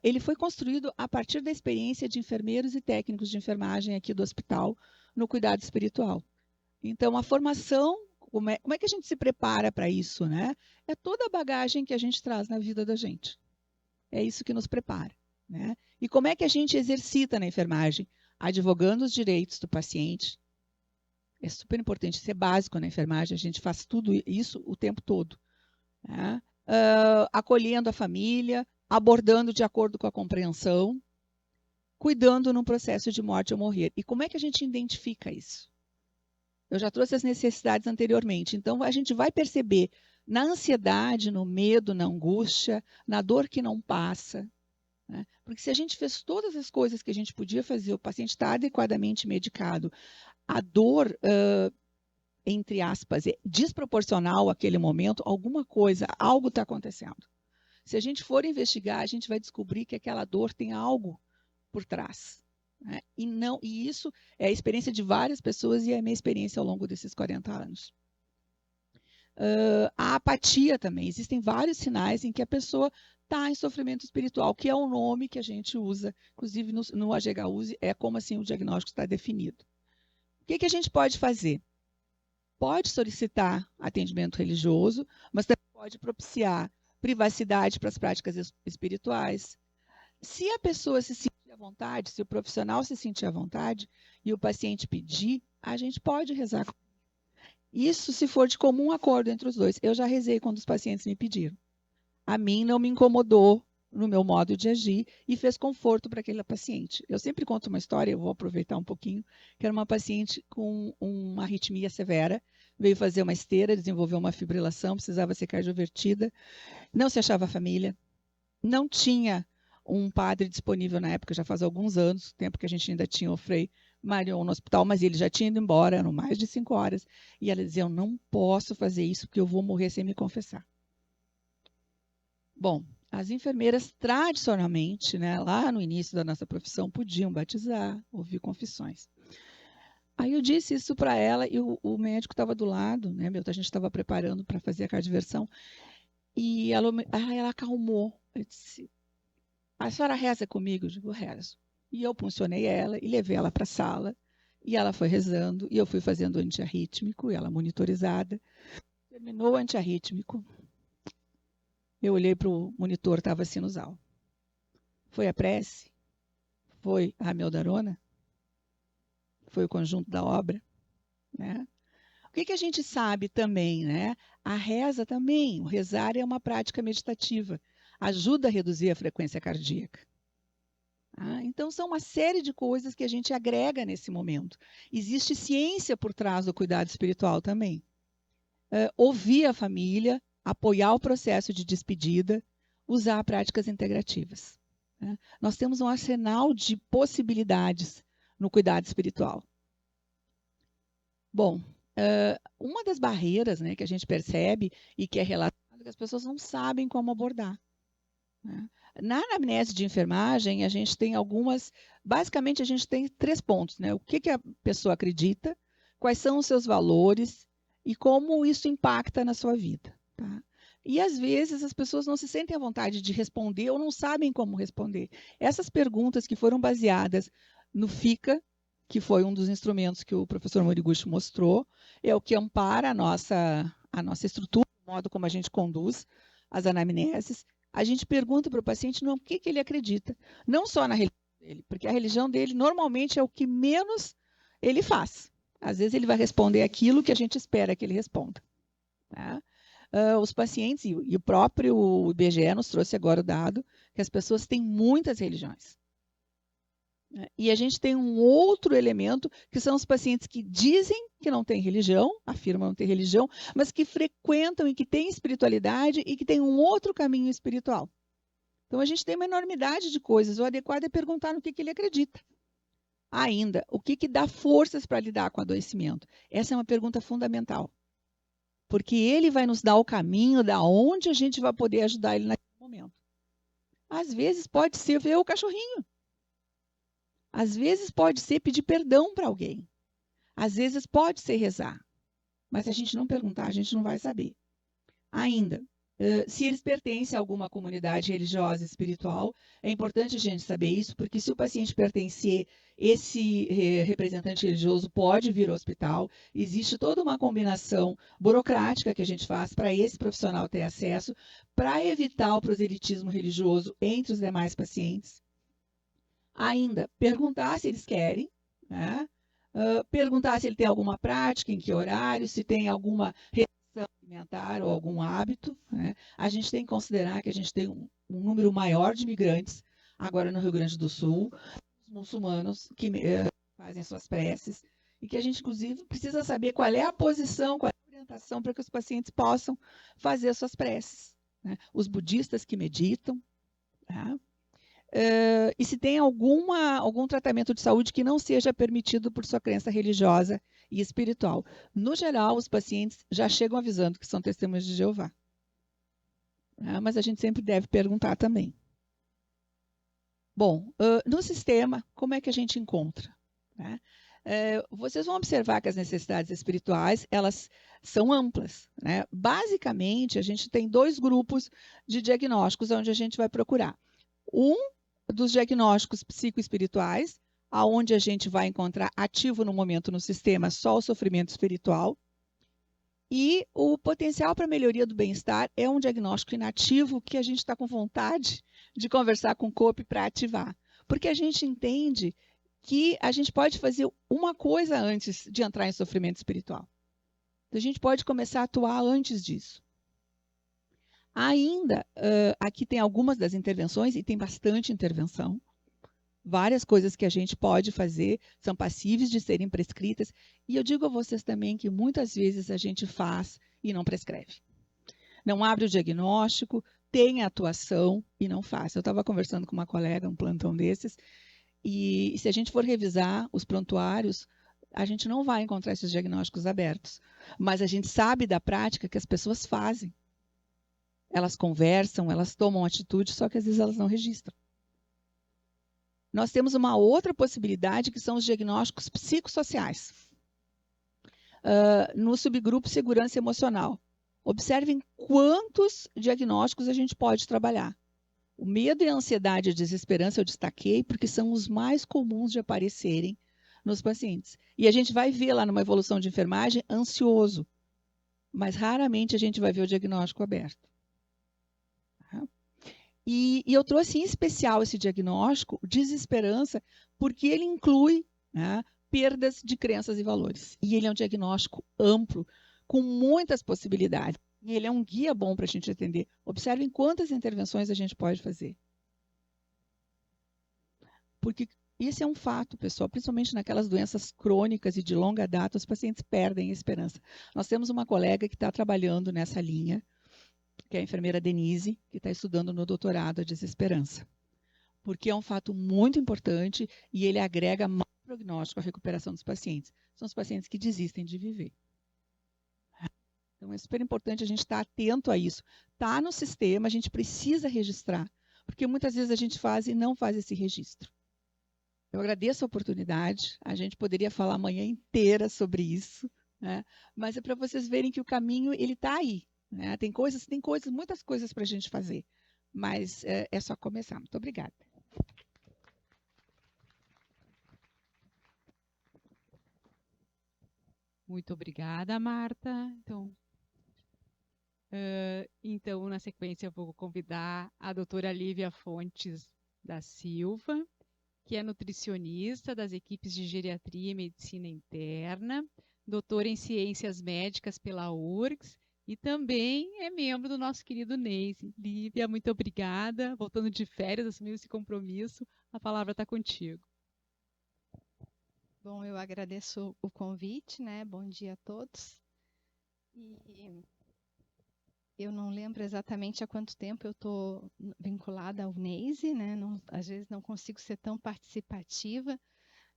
ele foi construído a partir da experiência de enfermeiros e técnicos de enfermagem aqui do hospital no cuidado espiritual. Então, a formação, como é que a gente se prepara para isso, né? É toda a bagagem que a gente traz na vida da gente. É isso que nos prepara. Né? E como é que a gente exercita na enfermagem? Advogando os direitos do paciente. É super importante, isso é básico na enfermagem, a gente faz tudo isso o tempo todo. Né? Acolhendo a família, abordando de acordo com a compreensão, cuidando num processo de morte ou morrer. E como é que a gente identifica isso? Eu já trouxe as necessidades anteriormente, então a gente vai perceber na ansiedade, no medo, na angústia, na dor que não passa, né? Porque se a gente fez todas as coisas que a gente podia fazer, o paciente está adequadamente medicado, a dor, entre aspas, é desproporcional àquele momento, alguma coisa, algo está acontecendo. Se a gente for investigar, a gente vai descobrir que aquela dor tem algo por trás, né? E isso é a experiência de várias pessoas e é a minha experiência ao longo desses 40 anos. A apatia também. Existem vários sinais em que a pessoa está em sofrimento espiritual, que é o nome que a gente usa, inclusive no AGHUSE, é como assim o diagnóstico está definido. O que a gente pode fazer? Pode solicitar atendimento religioso, mas também pode propiciar privacidade para as práticas espirituais. Se a pessoa se sentir à vontade, se o profissional se sentir à vontade e o paciente pedir, a gente pode rezar. Isso se for de comum acordo entre os dois. Eu já rezei quando os pacientes me pediram. A mim não me incomodou no meu modo de agir e fez conforto para aquele paciente. Eu sempre conto uma história, eu vou aproveitar um pouquinho, que era uma paciente com uma arritmia severa, veio fazer uma esteira, desenvolveu uma fibrilação, precisava ser cardiovertida, não se achava família, não tinha um padre disponível na época, já faz alguns anos, tempo que a gente ainda tinha o Frei Marion no hospital, mas ele já tinha ido embora, eram mais de 5 horas, e ela dizia, eu não posso fazer isso, porque eu vou morrer sem me confessar. Bom, as enfermeiras, tradicionalmente, né, lá no início da nossa profissão, podiam batizar, ouvir confissões. Aí eu disse isso para ela e o médico estava do lado, né, a gente estava preparando para fazer a cardioversão, e ela acalmou. Eu disse, a senhora reza comigo? Eu digo, rezo. E eu puncionei ela e levei ela para a sala, e ela foi rezando, e eu fui fazendo antiarrítmico, e ela monitorizada. Terminou o antiarrítmico. Eu olhei para o monitor, estava sinusal. Foi a prece? Foi a Meldarona? Foi o conjunto da obra? Né? O que a gente sabe também, né? A reza também, o rezar é uma prática meditativa, ajuda a reduzir a frequência cardíaca. Então, são uma série de coisas que a gente agrega nesse momento. Existe ciência por trás do cuidado espiritual também. Ouvir a família, apoiar o processo de despedida, usar práticas integrativas. Né? Nós temos um arsenal de possibilidades no cuidado espiritual. Bom, uma das barreiras, né, que a gente percebe e que é relatada é que as pessoas não sabem como abordar. Né? Na anamnese de enfermagem, a gente tem basicamente a gente tem 3 pontos, né? O que a pessoa acredita, quais são os seus valores e como isso impacta na sua vida. Tá? E às vezes as pessoas não se sentem à vontade de responder ou não sabem como responder. Essas perguntas que foram baseadas no FICA, que foi um dos instrumentos que o professor Moriguchi mostrou, é o que ampara a nossa estrutura, o modo como a gente conduz as anamneses. A gente pergunta para o paciente o que ele acredita, não só na religião dele, porque a religião dele normalmente é o que menos ele faz. Às vezes ele vai responder aquilo que a gente espera que ele responda. Tá? Os pacientes, e o próprio IBGE nos trouxe agora o dado, que as pessoas têm muitas religiões. E a gente tem um outro elemento, que são os pacientes que dizem que não têm religião, afirmam não ter religião, mas que frequentam e que têm espiritualidade e que têm um outro caminho espiritual. Então, a gente tem uma enormidade de coisas. O adequado é perguntar no que ele acredita. Ainda, o que dá forças para lidar com o adoecimento? Essa é uma pergunta fundamental. Porque ele vai nos dar o caminho da onde a gente vai poder ajudar ele naquele momento. Às vezes, pode ser ver o cachorrinho. Às vezes pode ser pedir perdão para alguém. Às vezes pode ser rezar. Mas se a gente não perguntar, a gente não vai saber. Ainda, se eles pertencem a alguma comunidade religiosa, espiritual, é importante a gente saber isso, porque se o paciente pertencer, esse representante religioso pode vir ao hospital. Existe toda uma combinação burocrática que a gente faz para esse profissional ter acesso, para evitar o proselitismo religioso entre os demais pacientes. Ainda, perguntar se eles querem, né? Perguntar se ele tem alguma prática, em que horário, se tem alguma restrição alimentar ou algum hábito. Né? A gente tem que considerar que a gente tem um número maior de imigrantes agora no Rio Grande do Sul, muçulmanos que fazem suas preces, e que a gente, inclusive, precisa saber qual é a posição, qual é a orientação para que os pacientes possam fazer suas preces. Né? Os budistas que meditam, tá? e se tem algum tratamento de saúde que não seja permitido por sua crença religiosa e espiritual. No geral, os pacientes já chegam avisando que são testemunhas de Jeová. Mas a gente sempre deve perguntar também. Bom, no sistema, como é que a gente encontra? Né? Vocês vão observar que as necessidades espirituais, elas são amplas. Né? Basicamente, a gente tem 2 grupos de diagnósticos onde a gente vai procurar. Um dos diagnósticos psicoespirituais, aonde a gente vai encontrar ativo no momento no sistema só o sofrimento espiritual. E o potencial para melhoria do bem-estar é um diagnóstico inativo que a gente está com vontade de conversar com o COPE para ativar. Porque a gente entende que a gente pode fazer uma coisa antes de entrar em sofrimento espiritual. A gente pode começar a atuar antes disso. Ainda, aqui tem algumas das intervenções, e tem bastante intervenção. Várias coisas que a gente pode fazer são passíveis de serem prescritas. E eu digo a vocês também que muitas vezes a gente faz e não prescreve. Não abre o diagnóstico, tem a atuação e não faz. Eu estava conversando com uma colega, um plantão desses, e se a gente for revisar os prontuários, a gente não vai encontrar esses diagnósticos abertos. Mas a gente sabe da prática que as pessoas fazem. Elas conversam, elas tomam atitude, só que às vezes elas não registram. Nós temos uma outra possibilidade, que são os diagnósticos psicossociais. No subgrupo segurança emocional. Observem quantos diagnósticos a gente pode trabalhar. O medo e a ansiedade e a desesperança eu destaquei, porque são os mais comuns de aparecerem nos pacientes. E a gente vai ver lá numa evolução de enfermagem ansioso, mas raramente a gente vai ver o diagnóstico aberto. E eu trouxe em especial esse diagnóstico, desesperança, porque ele inclui, né, perdas de crenças e valores. E ele é um diagnóstico amplo, com muitas possibilidades. E ele é um guia bom para a gente entender. Observem quantas intervenções a gente pode fazer. Porque esse é um fato, pessoal, principalmente naquelas doenças crônicas e de longa data, os pacientes perdem a esperança. Nós temos uma colega que está trabalhando nessa linha, que é a enfermeira Denise, que está estudando no doutorado a desesperança. Porque é um fato muito importante e ele agrega mais prognóstico à recuperação dos pacientes. São os pacientes que desistem de viver. Então é super importante a gente estar atento a isso. Está no sistema, a gente precisa registrar, porque muitas vezes a gente faz e não faz esse registro. Eu agradeço a oportunidade, a gente poderia falar a manhã inteira sobre isso, né? Mas é para vocês verem que o caminho ele está aí. Né? Tem muitas coisas para a gente fazer, mas é só começar. Muito obrigada. Muito obrigada, Marta. Então, na sequência, eu vou convidar a doutora Lívia Fontes da Silva, que é nutricionista das equipes de geriatria e medicina interna, doutora em ciências médicas pela URGS, e também é membro do nosso querido NEISE. Lívia, muito obrigada. Voltando de férias, assumiu esse compromisso. A palavra está contigo. Bom, eu agradeço o convite, né? Bom dia a todos. E eu não lembro exatamente há quanto tempo eu estou vinculada ao NEISE, né? Às vezes não consigo ser tão participativa,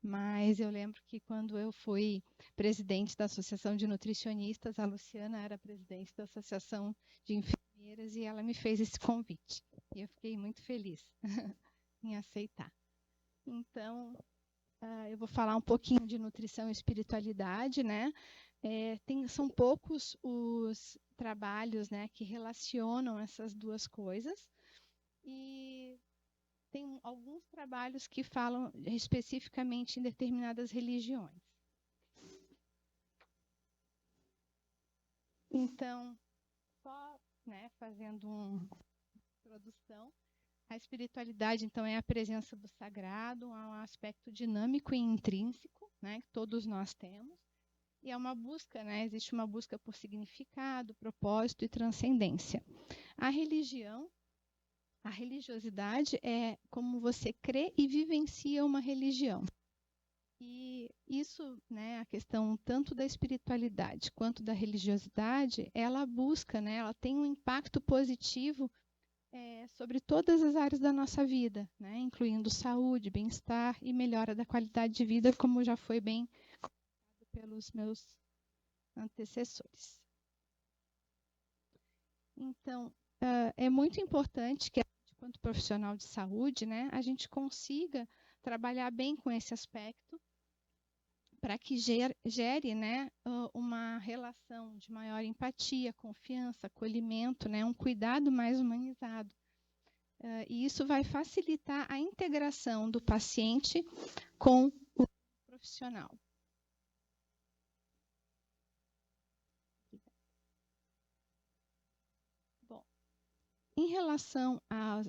mas eu lembro que quando eu fui presidente da Associação de Nutricionistas, a Luciana era presidente da Associação de Enfermeiras e ela me fez esse convite. E eu fiquei muito feliz em aceitar. Então, eu vou falar um pouquinho de nutrição e espiritualidade, né? São poucos os trabalhos, né, que relacionam essas duas coisas. E tem alguns trabalhos que falam especificamente em determinadas religiões. Então, só, né, fazendo uma introdução, a espiritualidade, então, é a presença do sagrado, é um aspecto dinâmico e intrínseco, né, que todos nós temos, e é uma busca, né, existe uma busca por significado, propósito e transcendência. A religiosidade é como você crê e vivencia uma religião. E isso, né, a questão tanto da espiritualidade quanto da religiosidade, ela busca, né, ela tem um impacto positivo sobre todas as áreas da nossa vida, né? Incluindo saúde, bem-estar e melhora da qualidade de vida, como já foi bem colocado pelos meus antecessores. Então, é muito importante que, enquanto profissional de saúde, né, a gente consiga trabalhar bem com esse aspecto para que gere, né, uma relação de maior empatia, confiança, acolhimento, né, um cuidado mais humanizado. E isso vai facilitar a integração do paciente com o profissional. Bom, em relação aos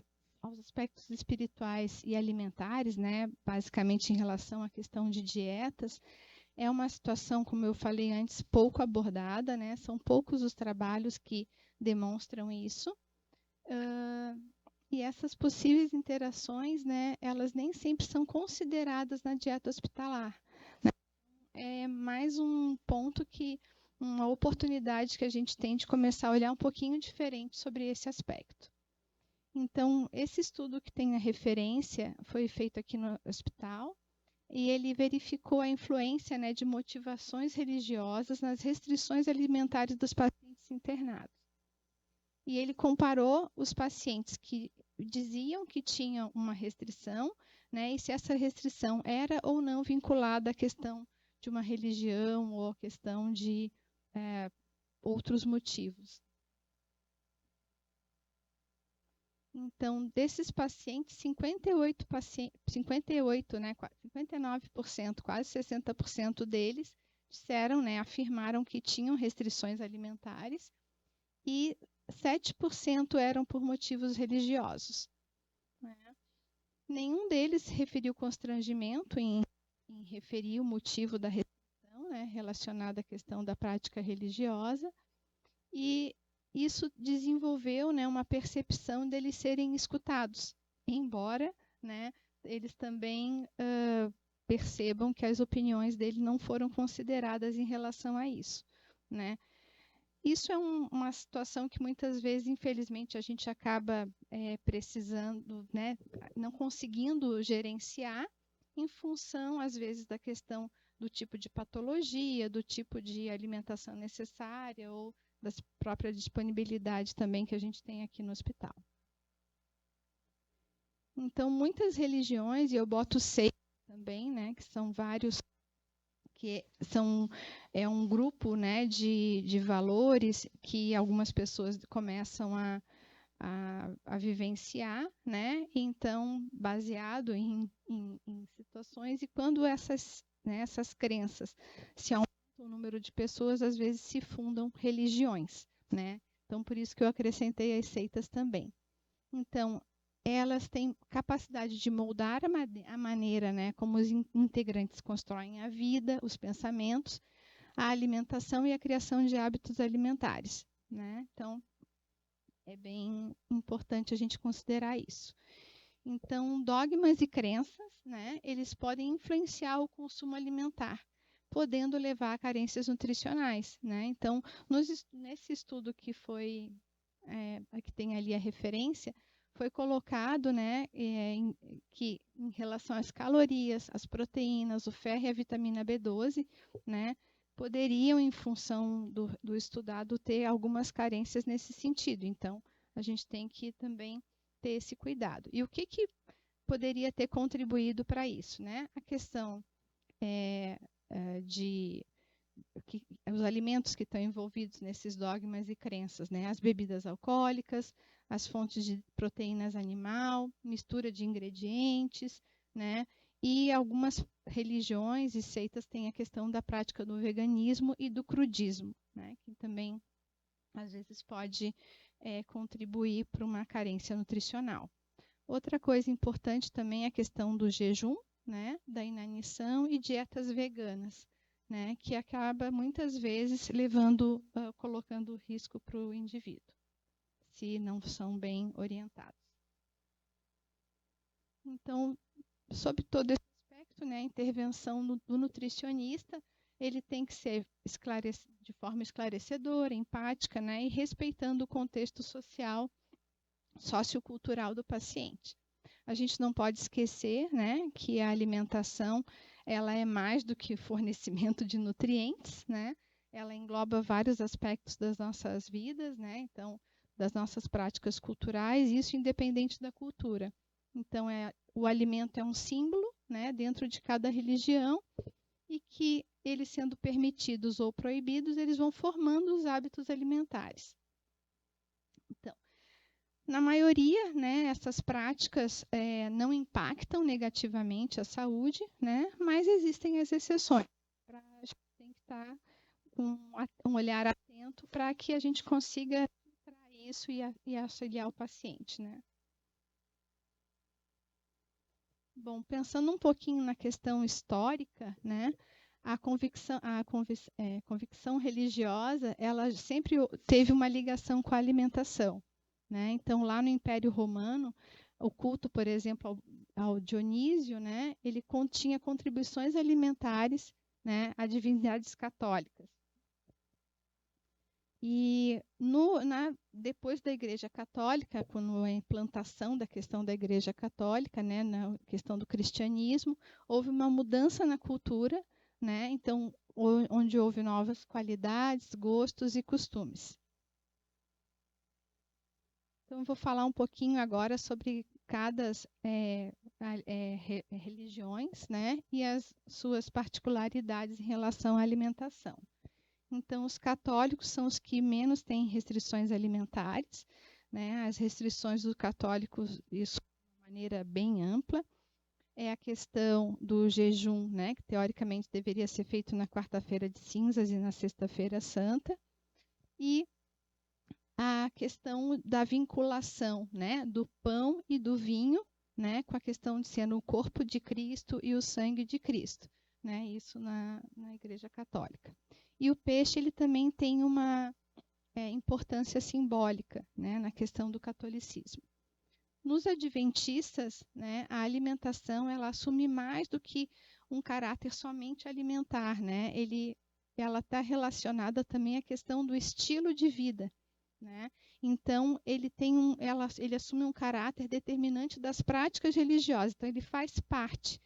aspectos espirituais e alimentares, né, basicamente em relação à questão de dietas, é uma situação, como eu falei antes, pouco abordada, né? São poucos os trabalhos que demonstram isso. E essas possíveis interações, né, elas nem sempre são consideradas na dieta hospitalar, né? É mais um ponto uma oportunidade que a gente tem de começar a olhar um pouquinho diferente sobre esse aspecto. Então, esse estudo que tem a referência foi feito aqui no hospital, e ele verificou a influência, né, de motivações religiosas nas restrições alimentares dos pacientes internados. E ele comparou os pacientes que diziam que tinham uma restrição, né, e se essa restrição era ou não vinculada à questão de uma religião ou à questão de outros motivos. Então, desses pacientes, 59%, quase 60% deles disseram, né, afirmaram que tinham restrições alimentares e 7% eram por motivos religiosos, né? Nenhum deles referiu constrangimento em referir o motivo da restrição, né, relacionada à questão da prática religiosa, e isso desenvolveu, né, uma percepção deles serem escutados, embora, né, eles também percebam que as opiniões dele não foram consideradas em relação a isso, né? Isso é uma situação que muitas vezes, infelizmente, a gente acaba precisando, né, não conseguindo gerenciar em função, às vezes, da questão do tipo de patologia, do tipo de alimentação necessária ou da própria disponibilidade também que a gente tem aqui no hospital. Então, muitas religiões, e eu boto seitas também, né, que são vários, que é um grupo, né, de valores que algumas pessoas começam a vivenciar, né, então, baseado em situações, e quando essas crenças se o número de pessoas, às vezes, se fundam religiões, né? Então, por isso que eu acrescentei as seitas também. Então, elas têm capacidade de moldar a maneira, né, como os integrantes constroem a vida, os pensamentos, a alimentação e a criação de hábitos alimentares, né? Então, é bem importante a gente considerar isso. Então, dogmas e crenças, né, eles podem influenciar o consumo alimentar, podendo levar a carências nutricionais, né? Então, nesse estudo que foi, que tem ali a referência, foi colocado, né, que em relação às calorias, às proteínas, o ferro e a vitamina B12, né, poderiam, em função do estudado, ter algumas carências nesse sentido. Então, a gente tem que também ter esse cuidado. E o que poderia ter contribuído para isso, né? A questão os alimentos que estão envolvidos nesses dogmas e crenças, né? As bebidas alcoólicas, as fontes de proteínas animal, mistura de ingredientes, né? E algumas religiões e seitas têm a questão da prática do veganismo e do crudismo, né? Que também, às vezes, pode contribuir para uma carência nutricional. Outra coisa importante também é a questão do jejum, né? Da inanição e dietas veganas, né? Que acaba, muitas vezes, colocando risco para o indivíduo, se não são bem orientados. Então, sob todo esse aspecto, né, a intervenção do nutricionista, ele tem que ser de forma esclarecedora, empática, né, e respeitando o contexto social sociocultural do paciente. A gente não pode esquecer, né, que a alimentação ela é mais do que fornecimento de nutrientes, né? Ela engloba vários aspectos das nossas vidas, né? Então, das nossas práticas culturais, isso independente da cultura. Então, o alimento é um símbolo, né, dentro de cada religião, e que eles sendo permitidos ou proibidos, eles vão formando os hábitos alimentares. Então, na maioria, né, essas práticas não impactam negativamente a saúde, né, mas existem as exceções. A gente tem que estar com um olhar atento para que a gente consiga filtrar isso e auxiliar o paciente, né? Bom, pensando um pouquinho na questão histórica, né, a convicção religiosa, ela sempre teve uma ligação com a alimentação, né? Então, lá no Império Romano, o culto, por exemplo, ao Dionísio, né, ele continha contribuições alimentares, né, a divindades católicas. E depois da Igreja Católica, com a implantação da questão da Igreja Católica, né, na questão do cristianismo, houve uma mudança na cultura, né, então, onde houve novas qualidades, gostos e costumes. Então, eu vou falar um pouquinho agora sobre cada religiões, né, e as suas particularidades em relação à alimentação. Então, os católicos são os que menos têm restrições alimentares, né? As restrições dos católicos, isso de maneira bem ampla, é a questão do jejum, né? Que teoricamente deveria ser feito na quarta-feira de cinzas e na sexta-feira santa, e a questão da vinculação, né? Do pão e do vinho, né? Com a questão de ser o corpo de Cristo e o sangue de Cristo, né? Isso na Igreja Católica. E o peixe ele também tem uma importância simbólica, né, na questão do catolicismo. Nos adventistas, né, a alimentação ela assume mais do que um caráter somente alimentar, né? Ela está relacionada também à questão do estilo de vida, né? Então ele assume um caráter determinante das práticas religiosas. Então ele faz parte.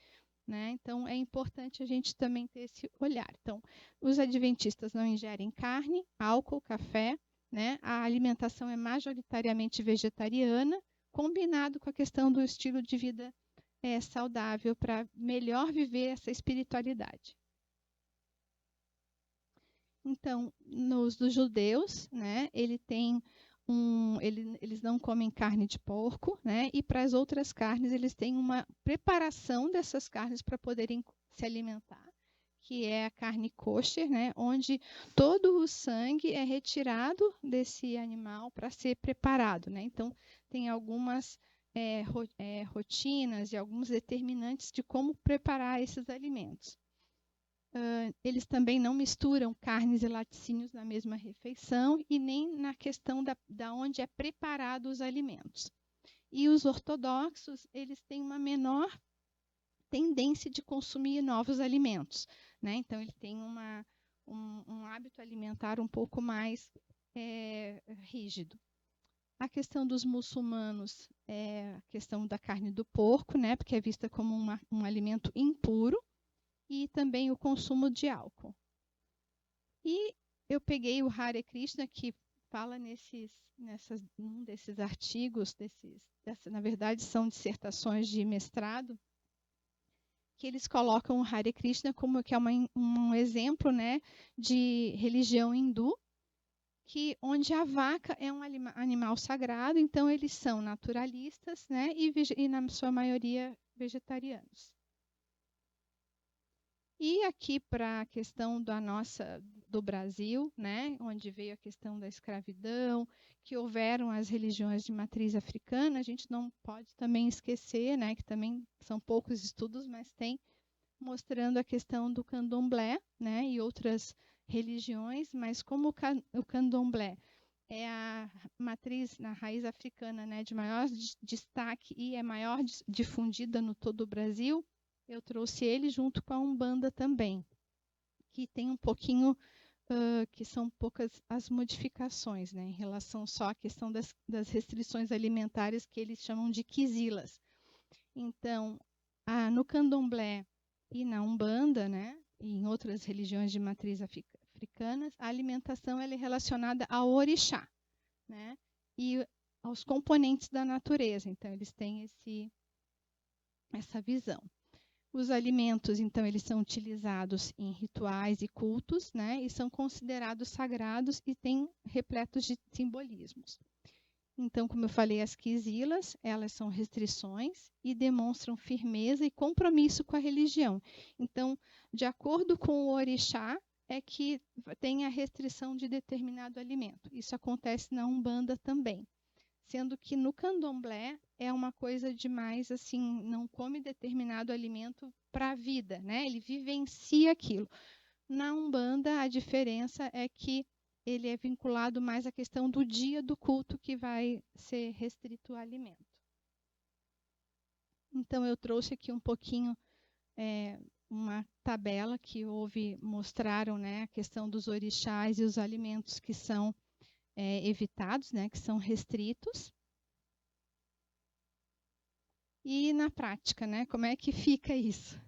Né? Então, é importante a gente também ter esse olhar. Então, os adventistas não ingerem carne, álcool, café, né? A alimentação é majoritariamente vegetariana, combinado com a questão do estilo de vida saudável para melhor viver essa espiritualidade. Então, dos judeus, né? Eles não comem carne de porco, né? E para as outras carnes, eles têm uma preparação dessas carnes para poderem se alimentar, que é a carne kosher, né? Onde todo o sangue é retirado desse animal para ser preparado, né? Então, tem algumas rotinas e alguns determinantes de como preparar esses alimentos. Eles também não misturam carnes e laticínios na mesma refeição e nem na questão da onde é preparado os alimentos. E os ortodoxos, eles têm uma menor tendência de consumir novos alimentos, né? Então, ele tem um hábito alimentar um pouco mais rígido. A questão dos muçulmanos é a questão da carne do porco, né? Porque é vista como um alimento impuro. E também o consumo de álcool. E eu peguei o Hare Krishna, que fala num desses artigos, na verdade são dissertações de mestrado, que eles colocam o Hare Krishna como que é um exemplo, né, de religião hindu, onde a vaca é um animal sagrado, então eles são naturalistas, né, e na sua maioria vegetarianos. E aqui para a questão do Brasil, né, onde veio a questão da escravidão, que houveram as religiões de matriz africana, a gente não pode também esquecer, né, que também são poucos estudos, mas tem mostrando a questão do candomblé, né, e outras religiões, mas como o candomblé é a matriz na raiz africana, né, de maior destaque e é maior difundida no todo o Brasil, eu trouxe ele junto com a Umbanda também, que tem um pouquinho que são poucas as modificações, né, em relação só à questão das restrições alimentares que eles chamam de quizilas. Então, no candomblé e na Umbanda, né, e em outras religiões de matriz africanas, a alimentação ela é relacionada ao orixá, né, e aos componentes da natureza. Então, eles têm essa visão. Os alimentos, então, eles são utilizados em rituais e cultos, né, e são considerados sagrados e têm repletos de simbolismos. Então, como eu falei, as quizilas, elas são restrições e demonstram firmeza e compromisso com a religião. Então, de acordo com o orixá, é que tem a restrição de determinado alimento. Isso acontece na Umbanda também. Sendo que no candomblé é uma coisa de mais assim, não come determinado alimento para a vida, né? Ele vivencia aquilo. Na Umbanda, a diferença é que ele é vinculado mais à questão do dia do culto que vai ser restrito ao alimento. Então, eu trouxe aqui um pouquinho uma tabela que mostraram, né, a questão dos orixás e os alimentos que são evitados, né, que são restritos. E na prática, né, como é que fica isso?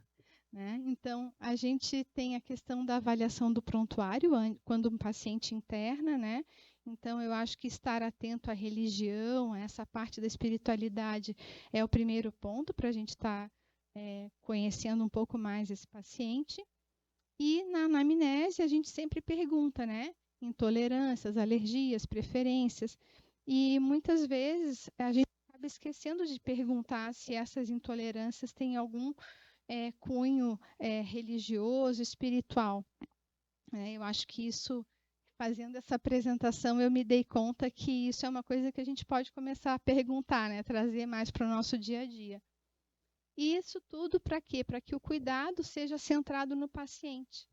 Né? Então, a gente tem a questão da avaliação do prontuário quando um paciente interna, né? Então, eu acho que estar atento à religião, a essa parte da espiritualidade, é o primeiro ponto para a gente estar conhecendo um pouco mais esse paciente. E na anamnese, a gente sempre pergunta, né? Intolerâncias, alergias, preferências. E muitas vezes a gente acaba esquecendo de perguntar se essas intolerâncias têm algum cunho religioso, espiritual. Eu acho que isso, fazendo essa apresentação, eu me dei conta que isso é uma coisa que a gente pode começar a perguntar, né? Trazer mais para o nosso dia a dia. E isso tudo para quê? Para que o cuidado seja centrado no paciente,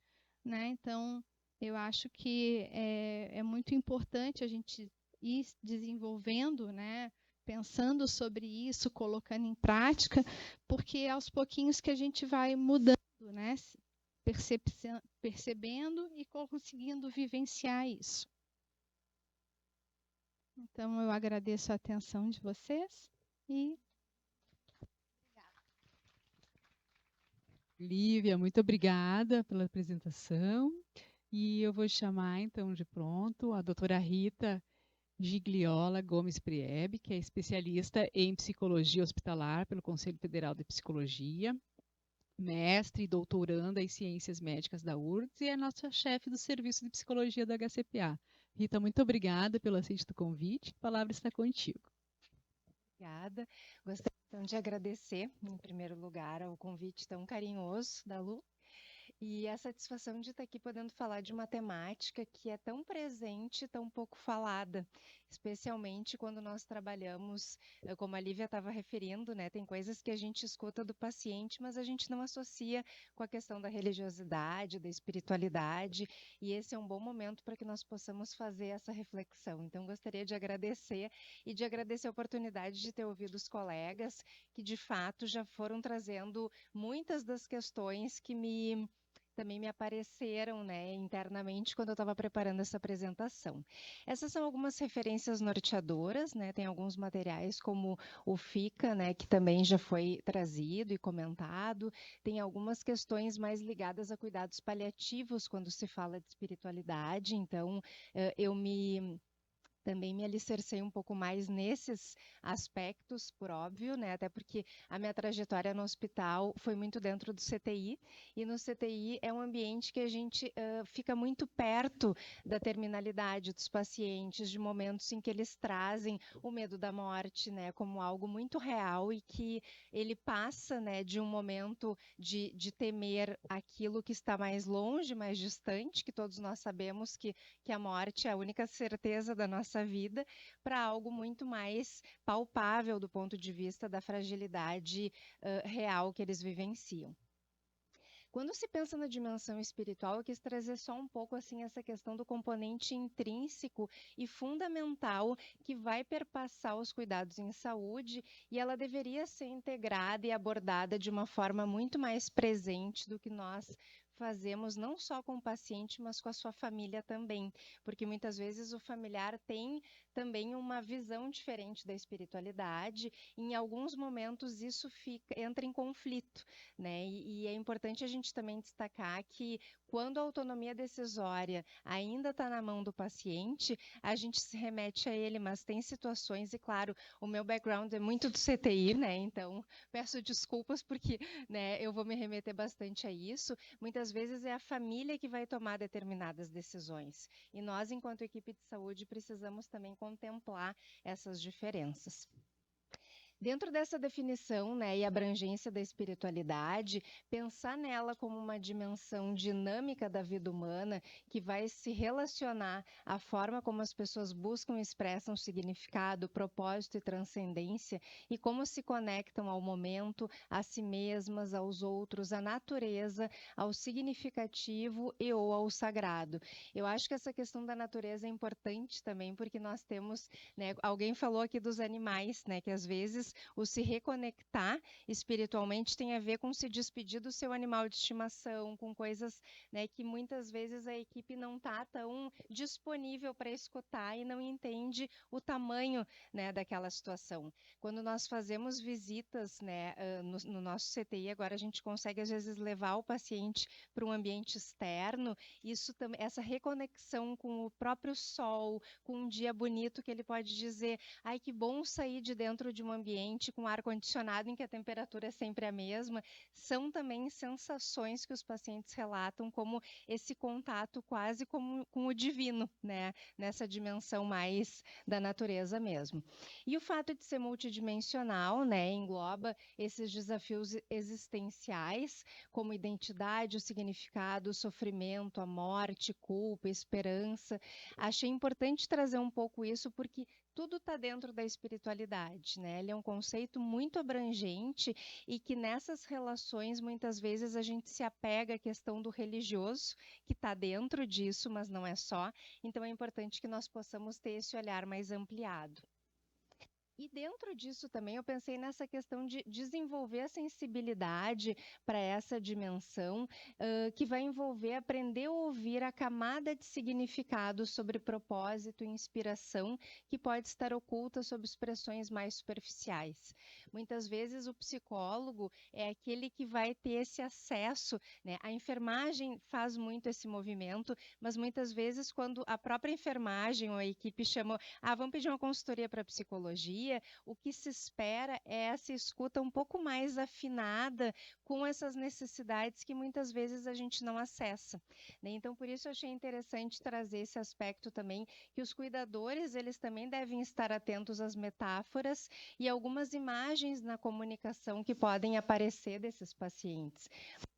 né? Então, eu acho que é muito importante a gente ir desenvolvendo, né? Pensando sobre isso, colocando em prática, porque é aos pouquinhos que a gente vai mudando, né? Percebendo e conseguindo vivenciar isso. Então, eu agradeço a atenção de vocês e Lívia, muito obrigada pela apresentação. E eu vou chamar, então, de pronto, a doutora Rita Gigliola Gomes Priebe, que é especialista em psicologia hospitalar pelo Conselho Federal de Psicologia, mestre e doutoranda em ciências médicas da URGS e é nossa chefe do serviço de psicologia da HCPA. Rita, muito obrigada pelo aceite do convite. A palavra está contigo. Obrigada. Gostaria então de agradecer, em primeiro lugar, ao convite tão carinhoso da Lu e a satisfação de estar aqui podendo falar de uma temática que é tão presente, tão pouco falada, especialmente quando nós trabalhamos, como a Lívia estava referindo, né, tem coisas que a gente escuta do paciente, mas a gente não associa com a questão da religiosidade, da espiritualidade, e esse é um bom momento para que nós possamos fazer essa reflexão. Então, gostaria de agradecer e de agradecer a oportunidade de ter ouvido os colegas que, de fato, já foram trazendo muitas das questões que também me apareceram, né, internamente quando eu estava preparando essa apresentação. Essas são algumas referências norteadoras, né, tem alguns materiais como o FICA, né, que também já foi trazido e comentado, tem algumas questões mais ligadas a cuidados paliativos quando se fala de espiritualidade, então também me alicercei um pouco mais nesses aspectos, por óbvio, né? Até porque a minha trajetória no hospital foi muito dentro do CTI, e no CTI é um ambiente que a gente fica muito perto da terminalidade dos pacientes, de momentos em que eles trazem o medo da morte, né? Como algo muito real e que ele passa, né? De um momento de temer aquilo que está mais longe, mais distante, que todos nós sabemos que a morte é a única certeza da nossa vida, para algo muito mais palpável do ponto de vista da fragilidade real que eles vivenciam. Quando se pensa na dimensão espiritual, eu quis trazer só um pouco assim essa questão do componente intrínseco e fundamental que vai perpassar os cuidados em saúde, e ela deveria ser integrada e abordada de uma forma muito mais presente do que nós fazemos não só com o paciente, mas com a sua família também, porque muitas vezes o familiar tem também uma visão diferente da espiritualidade, e em alguns momentos isso entra em conflito, né? E é importante a gente também destacar que quando a autonomia decisória ainda está na mão do paciente, a gente se remete a ele, mas tem situações, e claro, o meu background é muito do CTI, né? Então, peço desculpas porque, né, eu vou me remeter bastante a isso. Muitas vezes é a família que vai tomar determinadas decisões. E nós, enquanto equipe de saúde, precisamos também contemplar essas diferenças. Dentro dessa definição, né, e abrangência da espiritualidade, pensar nela como uma dimensão dinâmica da vida humana que vai se relacionar à forma como as pessoas buscam e expressam significado, propósito e transcendência, e como se conectam ao momento, a si mesmas, aos outros, à natureza, ao significativo e ou ao sagrado. Eu acho que essa questão da natureza é importante também, porque nós temos, né, alguém falou aqui dos animais, né, que às vezes o se reconectar espiritualmente tem a ver com se despedir do seu animal de estimação, com coisas, né, que muitas vezes a equipe não está tão disponível para escutar e não entende o tamanho, né, daquela situação. Quando nós fazemos visitas, né, no nosso CTI, agora a gente consegue às vezes levar o paciente para um ambiente externo, isso também, essa reconexão com o próprio sol, com um dia bonito que ele pode dizer, ai, que bom sair de dentro de um ambiente com ar-condicionado em que a temperatura é sempre a mesma, são também sensações que os pacientes relatam como esse contato quase como com o divino, né? Nessa dimensão mais da natureza mesmo. E o fato de ser multidimensional, né, engloba esses desafios existenciais, como identidade, o significado, o sofrimento, a morte, culpa, esperança. Achei importante trazer um pouco isso porque tudo está dentro da espiritualidade, né? Ele é um conceito muito abrangente e que nessas relações, muitas vezes, a gente se apega à questão do religioso, que está dentro disso, mas não é só. Então, é importante que nós possamos ter esse olhar mais ampliado. E dentro disso também eu pensei nessa questão de desenvolver a sensibilidade para essa dimensão, que vai envolver aprender a ouvir a camada de significado sobre propósito e inspiração que pode estar oculta sob expressões mais superficiais. Muitas vezes o psicólogo é aquele que vai ter esse acesso, né? A enfermagem faz muito esse movimento, mas muitas vezes quando a própria enfermagem ou a equipe chama, vamos pedir uma consultoria para psicologia, o que se espera é essa escuta um pouco mais afinada com essas necessidades que muitas vezes a gente não acessa, né? Então, por isso eu achei interessante trazer esse aspecto também, que os cuidadores, eles também devem estar atentos às metáforas e algumas imagens na comunicação que podem aparecer desses pacientes.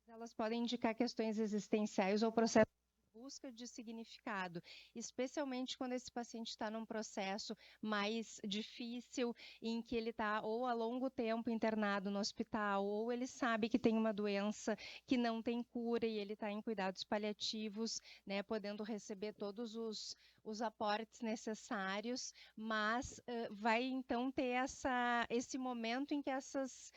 Elas podem indicar questões existenciais ou processos busca de significado, especialmente quando esse paciente está num processo mais difícil, em que ele está ou há longo tempo internado no hospital, ou ele sabe que tem uma doença que não tem cura e ele está em cuidados paliativos, né, podendo receber todos os aportes necessários, mas vai então ter esse momento em que essas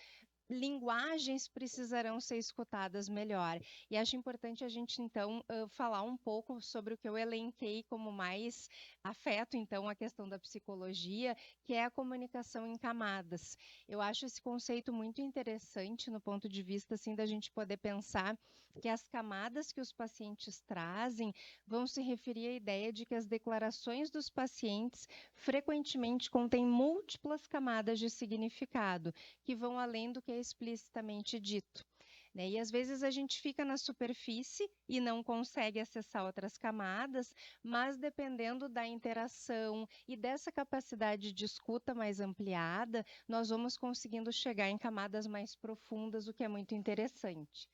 linguagens precisarão ser escutadas melhor. E acho importante a gente, então, falar um pouco sobre o que eu elenquei como mais afeto, então, a questão da psicologia, que é a comunicação em camadas. Eu acho esse conceito muito interessante no ponto de vista, assim, da gente poder pensar que as camadas que os pacientes trazem vão se referir à ideia de que as declarações dos pacientes frequentemente contêm múltiplas camadas de significado, que vão além do que é explicitamente dito, né? E às vezes a gente fica na superfície e não consegue acessar outras camadas, mas dependendo da interação e dessa capacidade de escuta mais ampliada, nós vamos conseguindo chegar em camadas mais profundas, o que é muito interessante.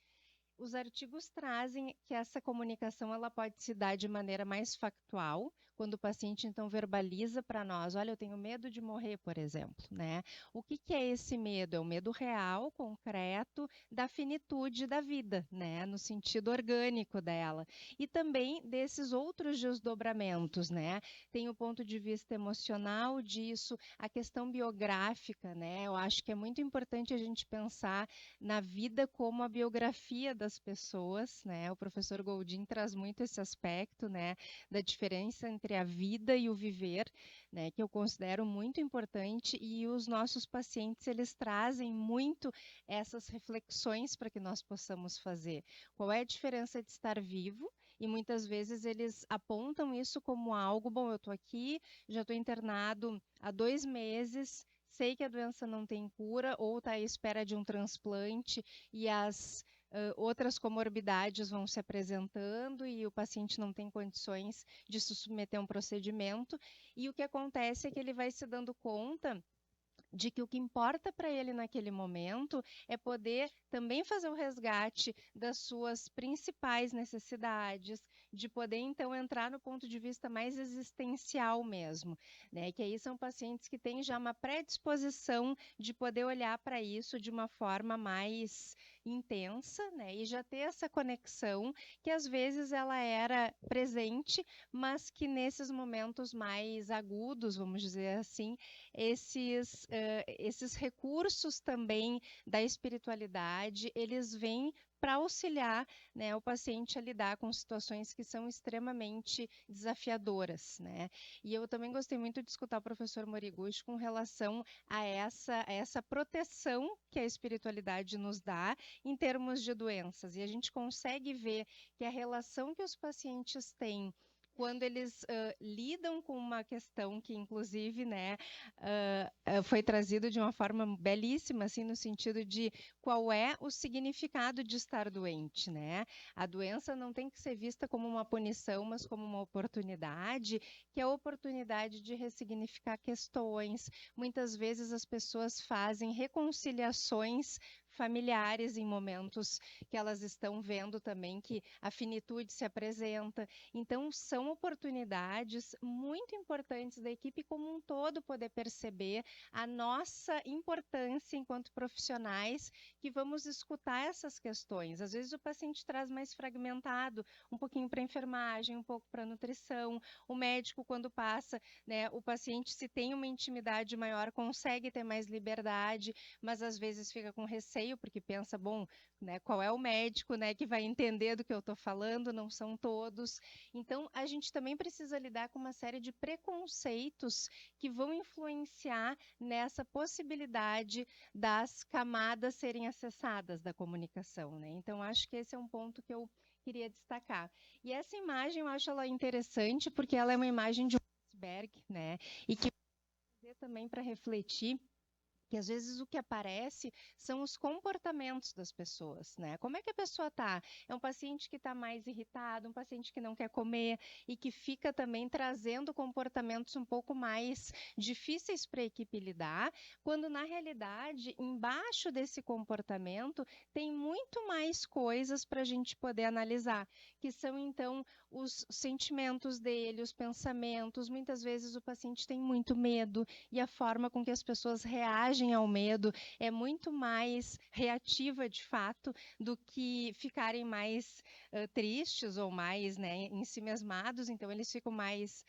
Os artigos trazem que essa comunicação ela pode se dar de maneira mais factual, quando o paciente então verbaliza para nós, olha, eu tenho medo de morrer, por exemplo, né? O que é esse medo? É o medo real, concreto, da finitude da vida, né? No sentido orgânico dela. E também desses outros desdobramentos, né? Tem o ponto de vista emocional disso, a questão biográfica, né? Eu acho que é muito importante a gente pensar na vida como a biografia das pessoas, né? O professor Goldin traz muito esse aspecto, né? Da diferença entre a vida e o viver, né? Que eu considero muito importante, e os nossos pacientes, eles trazem muito essas reflexões para que nós possamos fazer. Qual é a diferença de estar vivo? E muitas vezes eles apontam isso como algo, bom, eu estou aqui, já estou internado há 2 meses, sei que a doença não tem cura, ou está à espera de um transplante, e as outras comorbidades vão se apresentando e o paciente não tem condições de se submeter a um procedimento. E o que acontece é que ele vai se dando conta de que o que importa para ele naquele momento é poder também fazer o resgate das suas principais necessidades, de poder então entrar no ponto de vista mais existencial mesmo, né? Que aí são pacientes que têm já uma predisposição de poder olhar para isso de uma forma mais intensa, né? E já ter essa conexão que às vezes ela era presente, mas que nesses momentos mais agudos, vamos dizer assim, esses recursos também da espiritualidade, eles vêm para auxiliar, né, o paciente a lidar com situações que são extremamente desafiadoras, né? E eu também gostei muito de escutar o professor Moriguchi com relação a essa proteção que a espiritualidade nos dá em termos de doenças. E a gente consegue ver que a relação que os pacientes têm quando eles lidam com uma questão que, inclusive, né, foi trazido de uma forma belíssima, assim, no sentido de qual é o significado de estar doente, né? A doença não tem que ser vista como uma punição, mas como uma oportunidade, que é a oportunidade de ressignificar questões. Muitas vezes as pessoas fazem reconciliações familiares em momentos que elas estão vendo também que a finitude se apresenta. Então, são oportunidades muito importantes da equipe como um todo poder perceber a nossa importância enquanto profissionais que vamos escutar essas questões. Às vezes o paciente traz mais fragmentado, um pouquinho para a enfermagem, um pouco para a nutrição. O médico, quando passa, né, o paciente, se tem uma intimidade maior, consegue ter mais liberdade, mas às vezes fica com receio, porque pensa, bom, né, qual é o médico, né, que vai entender do que eu estou falando? Não são todos. Então, a gente também precisa lidar com uma série de preconceitos que vão influenciar nessa possibilidade das camadas serem acessadas da comunicação, né? Então, acho que esse é um ponto que eu queria destacar. E essa imagem, eu acho ela interessante porque ela é uma imagem de um iceberg, né? E que também para refletir que às vezes o que aparece são os comportamentos das pessoas, né? Como é que a pessoa está? É um paciente que está mais irritado, um paciente que não quer comer e que fica também trazendo comportamentos um pouco mais difíceis para a equipe lidar, quando na realidade, embaixo desse comportamento, tem muito mais coisas para a gente poder analisar, que são então os sentimentos dele, os pensamentos. Muitas vezes o paciente tem muito medo e a forma com que as pessoas reagem ao medo é muito mais reativa de fato do que ficarem mais tristes ou mais, né, ensimesmados. Então eles ficam mais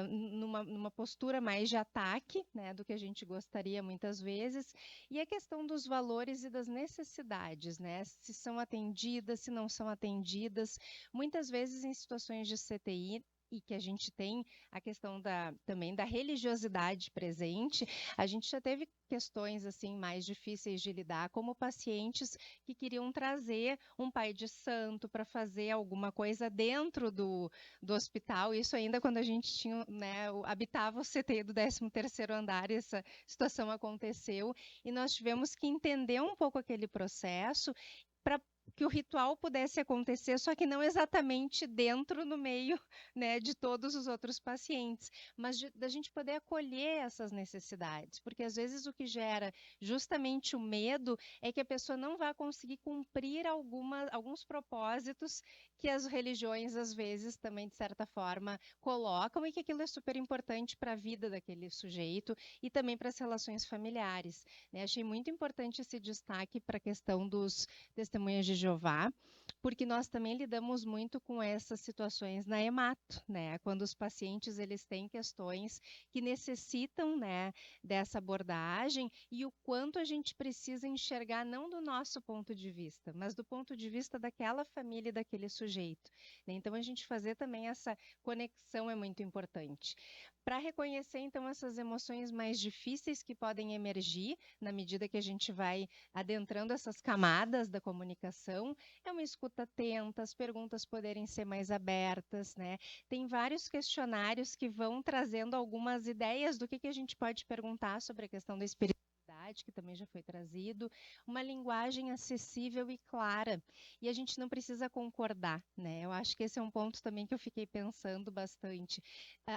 numa postura mais de ataque, né, do que a gente gostaria muitas vezes. E a questão dos valores e das necessidades, né, se são atendidas, se não são atendidas. Muitas vezes em situações de CTI, e que a gente tem a questão também da religiosidade presente, a gente já teve questões assim mais difíceis de lidar, como pacientes que queriam trazer um pai de santo para fazer alguma coisa dentro do hospital, isso ainda quando a gente tinha, né, habitava o CTI do 13º andar, essa situação aconteceu, e nós tivemos que entender um pouco aquele processo para que o ritual pudesse acontecer, só que não exatamente dentro, no meio, né, de todos os outros pacientes, mas da gente poder acolher essas necessidades, porque às vezes o que gera justamente o medo é que a pessoa não vai conseguir cumprir alguns propósitos que as religiões, às vezes, também, de certa forma, colocam, e que aquilo é super importante para a vida daquele sujeito e também para as relações familiares, né? Achei muito importante esse destaque para a questão dos testemunhas de Jeová, porque nós também lidamos muito com essas situações na hemato, né? Quando os pacientes eles têm questões que necessitam, né, dessa abordagem, e o quanto a gente precisa enxergar não do nosso ponto de vista, mas do ponto de vista daquela família e daquele sujeito, né? Então a gente fazer também essa conexão é muito importante. Para reconhecer, então, essas emoções mais difíceis que podem emergir na medida que a gente vai adentrando essas camadas da comunicação, é uma escuta atenta, as perguntas poderem ser mais abertas, né? Tem vários questionários que vão trazendo algumas ideias do que a gente pode perguntar sobre a questão da espiritualidade, que também já foi trazido, uma linguagem acessível e clara. E a gente não precisa concordar, né? Eu acho que esse é um ponto também que eu fiquei pensando bastante.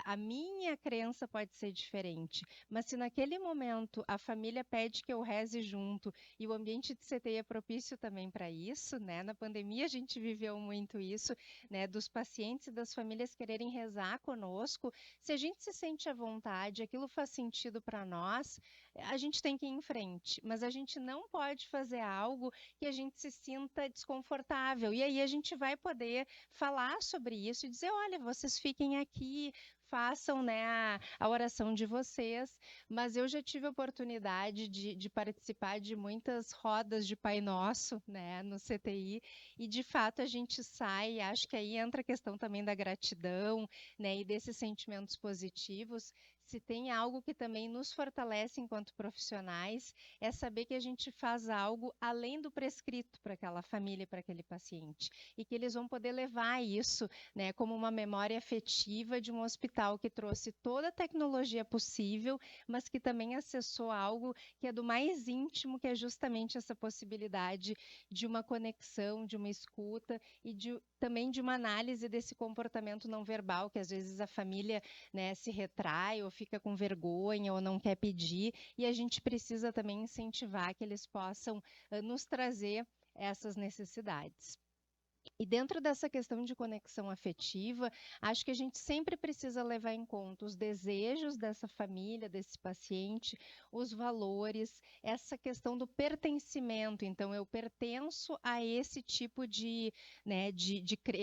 A minha crença pode ser diferente, mas se naquele momento a família pede que eu reze junto e o ambiente de CTI é propício também para isso, né? Na pandemia a gente viveu muito isso, né? Dos pacientes e das famílias quererem rezar conosco. Se a gente se sente à vontade, aquilo faz sentido para nós, a gente tem que ir em frente, mas a gente não pode fazer algo que a gente se sinta desconfortável. E aí a gente vai poder falar sobre isso e dizer, olha, vocês fiquem aqui, façam, né, a oração de vocês, mas eu já tive a oportunidade de participar de muitas rodas de Pai Nosso, né, no CTI, e de fato a gente sai, acho que aí entra a questão também da gratidão, né, e desses sentimentos positivos. Se tem algo que também nos fortalece enquanto profissionais, é saber que a gente faz algo além do prescrito para aquela família e para aquele paciente, e que eles vão poder levar isso, né, como uma memória afetiva de um hospital que trouxe toda a tecnologia possível, mas que também acessou algo que é do mais íntimo, que é justamente essa possibilidade de uma conexão, de uma escuta e também de uma análise desse comportamento não verbal, que às vezes a família, né, se retrai ou fica com vergonha ou não quer pedir, e a gente precisa também incentivar que eles possam nos trazer essas necessidades. E dentro dessa questão de conexão afetiva, acho que a gente sempre precisa levar em conta os desejos dessa família, desse paciente, os valores, essa questão do pertencimento. Então, eu pertenço a esse tipo né,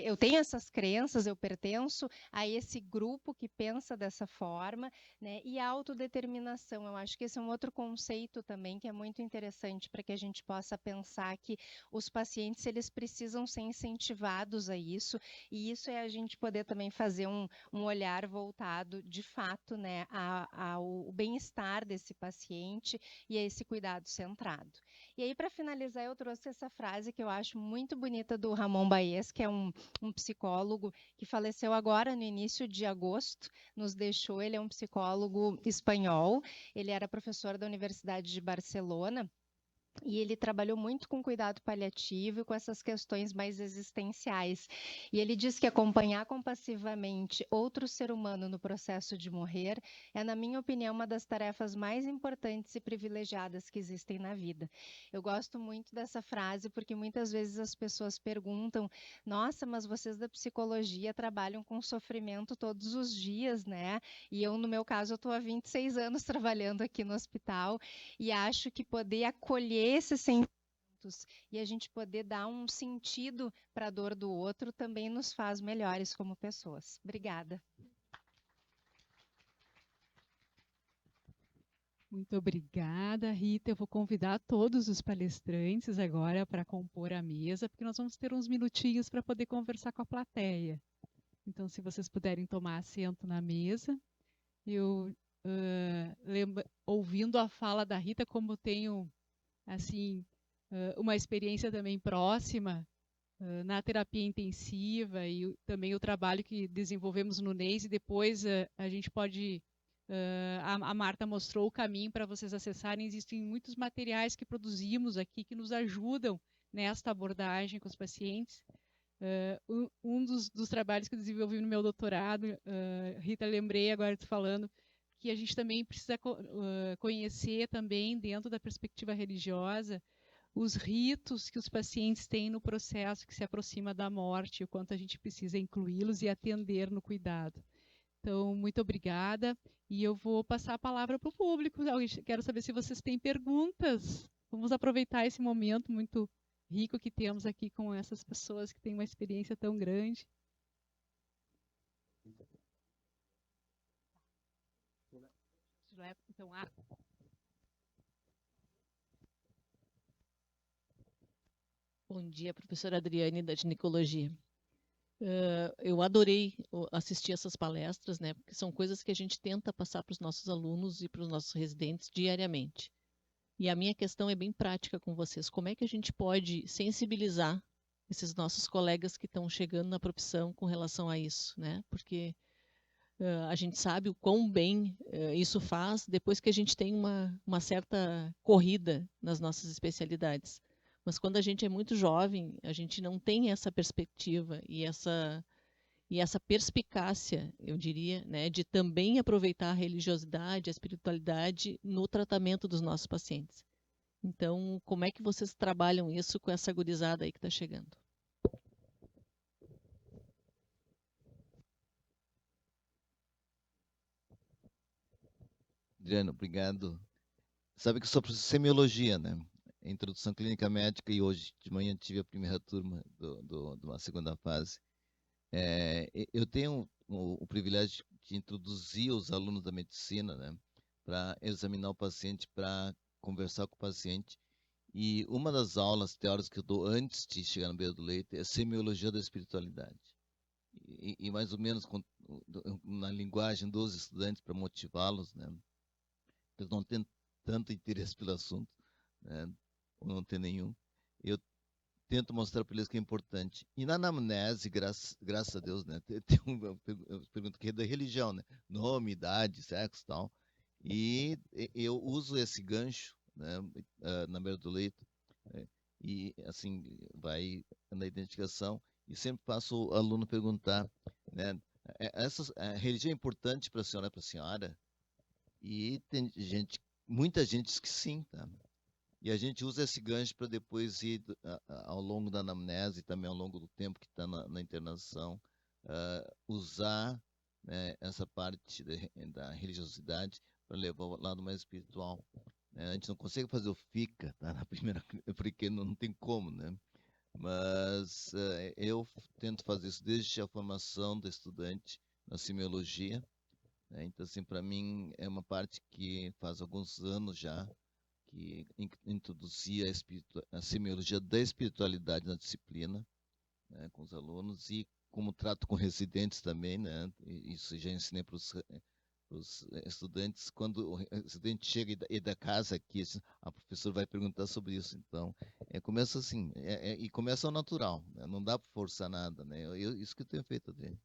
eu tenho essas crenças, eu pertenço a esse grupo que pensa dessa forma, né? E a autodeterminação. Eu acho que esse é um outro conceito também que é muito interessante para que a gente possa pensar que os pacientes eles precisam ser incentivados a isso, e isso é a gente poder também fazer um olhar voltado, de fato, né, ao bem-estar desse paciente e a esse cuidado centrado. E aí, para finalizar, eu trouxe essa frase que eu acho muito bonita do Ramon Baez, que é um psicólogo que faleceu agora no início de agosto, nos deixou. Ele é um psicólogo espanhol, ele era professor da Universidade de Barcelona, e ele trabalhou muito com cuidado paliativo e com essas questões mais existenciais. E ele diz que acompanhar compassivamente outro ser humano no processo de morrer é, na minha opinião, uma das tarefas mais importantes e privilegiadas que existem na vida. Eu gosto muito dessa frase porque muitas vezes as pessoas perguntam: nossa, mas vocês da psicologia trabalham com sofrimento todos os dias, né? E eu, no meu caso, eu estou há 26 anos trabalhando aqui no hospital, e acho que poder acolher esses sentimentos e a gente poder dar um sentido para a dor do outro também nos faz melhores como pessoas. Obrigada. Muito obrigada, Rita. Eu vou convidar todos os palestrantes agora para compor a mesa, porque nós vamos ter uns minutinhos para poder conversar com a plateia. Então, se vocês puderem tomar assento na mesa, eu ouvindo a fala da Rita, como tenho assim uma experiência também próxima na terapia intensiva e também o trabalho que desenvolvemos no NEIS, e depois a gente pode a Marta mostrou o caminho para vocês acessarem. Existem muitos materiais que produzimos aqui que nos ajudam nesta abordagem com os pacientes. Um dos trabalhos que eu desenvolvi no meu doutorado, Rita, lembrei agora de falando, que a gente também precisa conhecer também, dentro da perspectiva religiosa, os ritos que os pacientes têm no processo que se aproxima da morte, o quanto a gente precisa incluí-los e atender no cuidado. Então, muito obrigada. E eu vou passar a palavra para o público. Quero saber se vocês têm perguntas. Vamos aproveitar esse momento muito rico que temos aqui com essas pessoas que têm uma experiência tão grande. Então, Bom dia, professora Adriane, da ginecologia. Eu adorei assistir essas palestras, né, porque são coisas que a gente tenta passar para os nossos alunos e para os nossos residentes diariamente. E a minha questão é bem prática com vocês. Como é que a gente pode sensibilizar esses nossos colegas que estão chegando na profissão com relação a isso, né? Porque a gente sabe o quão bem isso faz depois que a gente tem uma certa corrida nas nossas especialidades. Mas quando a gente é muito jovem, a gente não tem essa perspectiva e essa perspicácia, eu diria, né, de também aproveitar a religiosidade, a espiritualidade no tratamento dos nossos pacientes. Então, como é que vocês trabalham isso com essa gurizada aí que está chegando? Adriano, obrigado. Sabe que eu sou professor de semiologia, né? Introdução clínica médica, e hoje de manhã tive a primeira turma de uma segunda fase. Eu tenho o privilégio de introduzir os alunos da medicina, né, para examinar o paciente, para conversar com o paciente. E uma das aulas teóricas que eu dou antes de chegar no beira do leito é semiologia da espiritualidade. E mais ou menos na linguagem dos estudantes, para motivá-los, né? Eles não têm tanto interesse pelo assunto, né, ou não tem nenhum. Eu tento mostrar para eles que é importante. E na anamnese, graças a Deus, né, tem uma pergunta que é da religião, né? Nome, idade, sexo e tal. E eu uso esse gancho, né, na beira do leito, né, e assim, vai na identificação, e sempre faço o aluno perguntar, né, a religião é importante para a senhora? E tem muita gente diz que sim, tá? E a gente usa esse gancho para depois ir ao longo da anamnese, também ao longo do tempo que está na internação, usar, né, essa parte da religiosidade para levar o lado mais espiritual. A gente não consegue fazer o FICA, tá, na primeira, porque não tem como, né? Mas eu tento fazer isso desde a formação do estudante na semiologia, né? Então, assim, para mim é uma parte que faz alguns anos já que introduzia a semiologia da espiritualidade na disciplina, né, com os alunos, e como trato com residentes também, né? Isso já ensinei para os estudantes. Quando o estudante chega e da casa aqui, assim, a professora vai perguntar sobre isso. Então, começa assim, e começa ao natural, né? Não dá para forçar nada, né? Isso que eu tenho feito, Adriane.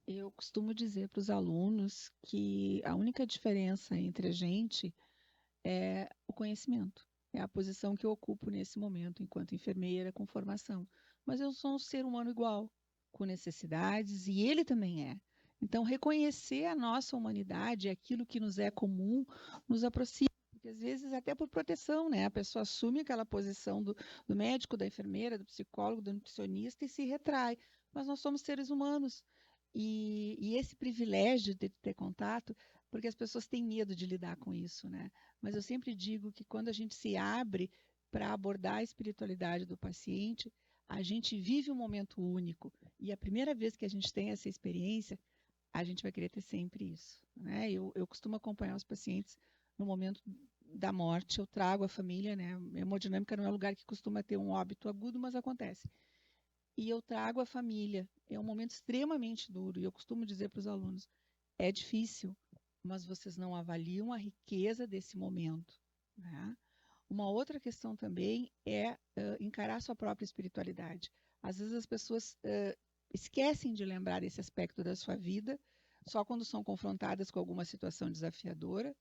Eu costumo dizer para os alunos que a única diferença entre a gente é o conhecimento, é a posição que eu ocupo nesse momento enquanto enfermeira com formação. Mas eu sou um ser humano igual, com necessidades, e ele também é. Então, reconhecer a nossa humanidade, aquilo que nos é comum, nos aproxima. Porque às vezes, até por proteção, né? A pessoa assume aquela posição do médico, da enfermeira, do psicólogo, do nutricionista e se retrai. Mas nós somos seres humanos. E esse privilégio de ter contato, porque as pessoas têm medo de lidar com isso, né? Mas eu sempre digo que quando a gente se abre para abordar a espiritualidade do paciente, a gente vive um momento único. E a primeira vez que a gente tem essa experiência, a gente vai querer ter sempre isso, né? Eu costumo acompanhar os pacientes no momento da morte, eu trago a família, né? A hemodinâmica não é um lugar que costuma ter um óbito agudo, mas acontece. E eu trago a família. É um momento extremamente duro. E eu costumo dizer para os alunos, é difícil, mas vocês não avaliam a riqueza desse momento, né? Uma outra questão também é encarar sua própria espiritualidade. Às vezes as pessoas esquecem de lembrar esse aspecto da sua vida só quando são confrontadas com alguma situação desafiadora,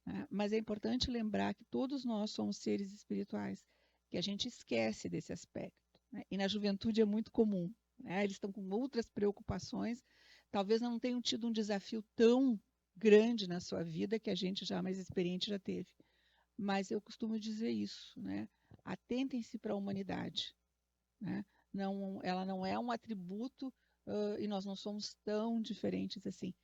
né? Mas é importante lembrar que todos nós somos seres espirituais, que a gente esquece desse aspecto, né? E na juventude é muito comum, né? Eles estão com outras preocupações, talvez não tenham tido um desafio tão grande na sua vida que a gente já mais experiente já teve. Mas eu costumo dizer isso, né? Atentem-se para a humanidade, né? Não, ela não é um atributo e nós não somos tão diferentes assim.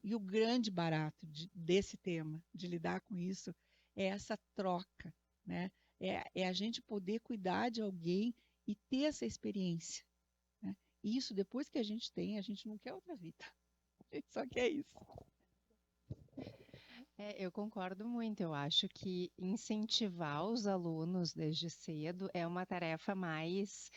E o grande barato desse tema, de lidar com isso, é essa troca, né? É a gente poder cuidar de alguém e ter essa experiência, né? E isso, depois que a gente tem, a gente não quer outra vida. A gente só quer isso. Eu concordo muito. Eu acho que incentivar os alunos desde cedo é uma tarefa mais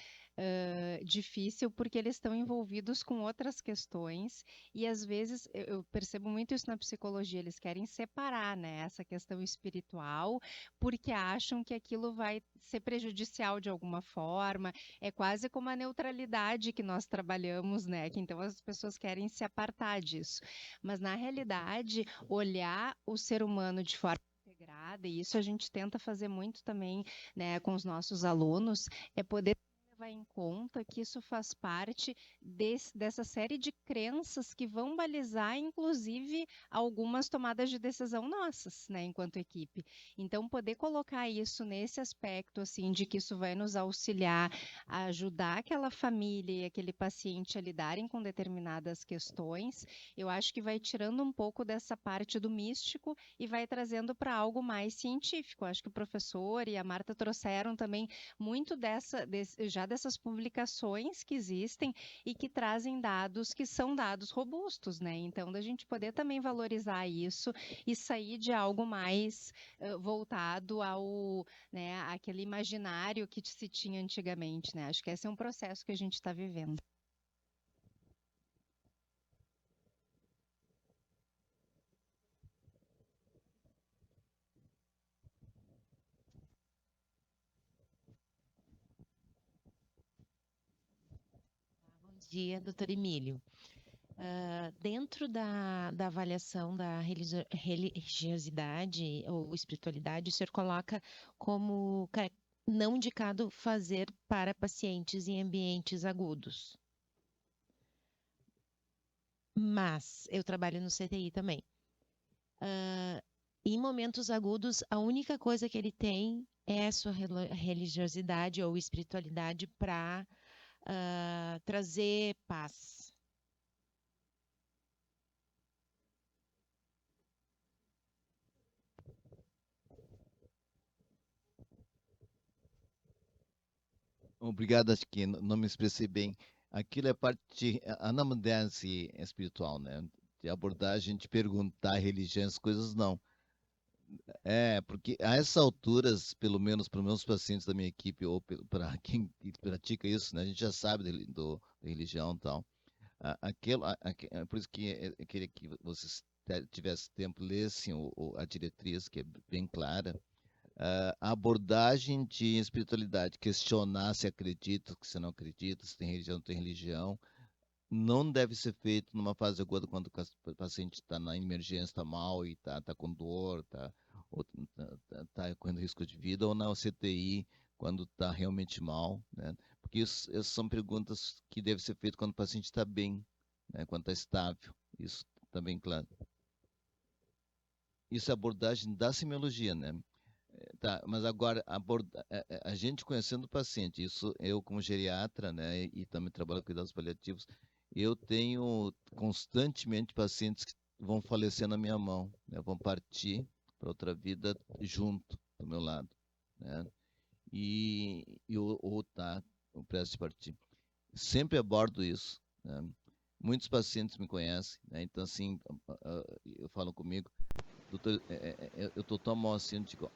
difícil, porque eles estão envolvidos com outras questões e às vezes eu percebo muito isso na psicologia. Eles querem separar, né, essa questão espiritual, porque acham que aquilo vai ser prejudicial de alguma forma. É quase como a neutralidade que nós trabalhamos, né? Que então as pessoas querem se apartar disso. Mas na realidade, olhar o ser humano de forma integrada, e isso a gente tenta fazer muito também, né, com os nossos alunos, é poder levar em conta que isso faz parte dessa série de crenças que vão balizar, inclusive, algumas tomadas de decisão nossas, né, enquanto equipe. Então, poder colocar isso nesse aspecto, assim, de que isso vai nos auxiliar a ajudar aquela família e aquele paciente a lidarem com determinadas questões, eu acho que vai tirando um pouco dessa parte do místico e vai trazendo para algo mais científico. Acho que o professor e a Marta trouxeram também muito já dessas publicações que existem e que trazem dados que são dados robustos, né? Então, da gente poder também valorizar isso e sair de algo mais voltado ao, né, aquele imaginário que se tinha antigamente, né? Acho que esse é um processo que a gente está vivendo. Bom dia, doutor Emílio. Dentro da avaliação da religiosidade ou espiritualidade, o senhor coloca como não indicado fazer para pacientes em ambientes agudos. Mas eu trabalho no CTI também. Em momentos agudos, a única coisa que ele tem é a sua religiosidade ou espiritualidade para trazer paz. Obrigado, acho que não me expressei bem. Aquilo é parte, a anamnese espiritual, né? De abordagem, de perguntar a religião, as coisas não. Porque a essas alturas, pelo menos para os meus pacientes da minha equipe, ou para quem pratica isso, né? A gente já sabe da religião e tal. Por isso que eu queria que vocês tivessem tempo, lessem a diretriz, que é bem clara. A abordagem de espiritualidade, questionar se acredita, se não acredita, se tem religião, não tem religião, não deve ser feito numa fase aguda quando o paciente está na emergência, está mal e está com dor, está correndo risco de vida, ou na CTI, quando está realmente mal, né? Porque essas são perguntas que devem ser feitas quando o paciente está bem, né? Quando está estável. Isso está bem claro. Isso é abordagem da semiologia, né? Tá, mas agora a gente conhecendo o paciente, isso eu como geriatra, né, e também trabalho com cuidados paliativos, eu tenho constantemente pacientes que vão falecer na minha mão, né, vão partir para outra vida junto do meu lado, né, ou tá o prestes de partir. Sempre abordo isso, né? Muitos pacientes me conhecem, né, então assim, falam comigo, doutor, eu estou tão mal assim, eu digo,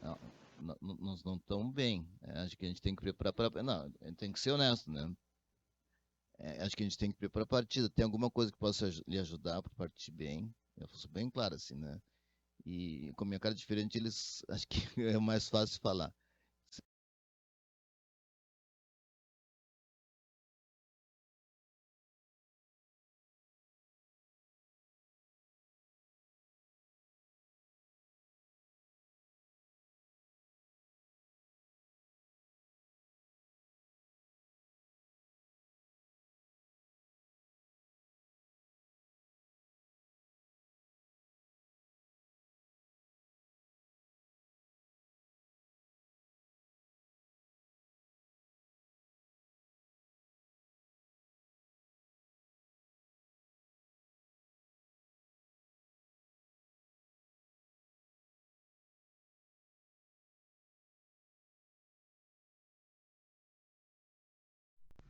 nós não estamos bem. Acho que a gente tem que preparar para. Não, a gente tem que ser honesto, né? Acho que a gente tem que preparar a partida. Tem alguma coisa que possa lhe ajudar para partir bem? Eu sou bem claro assim, né? E com a minha cara diferente, eles acho que é mais fácil falar.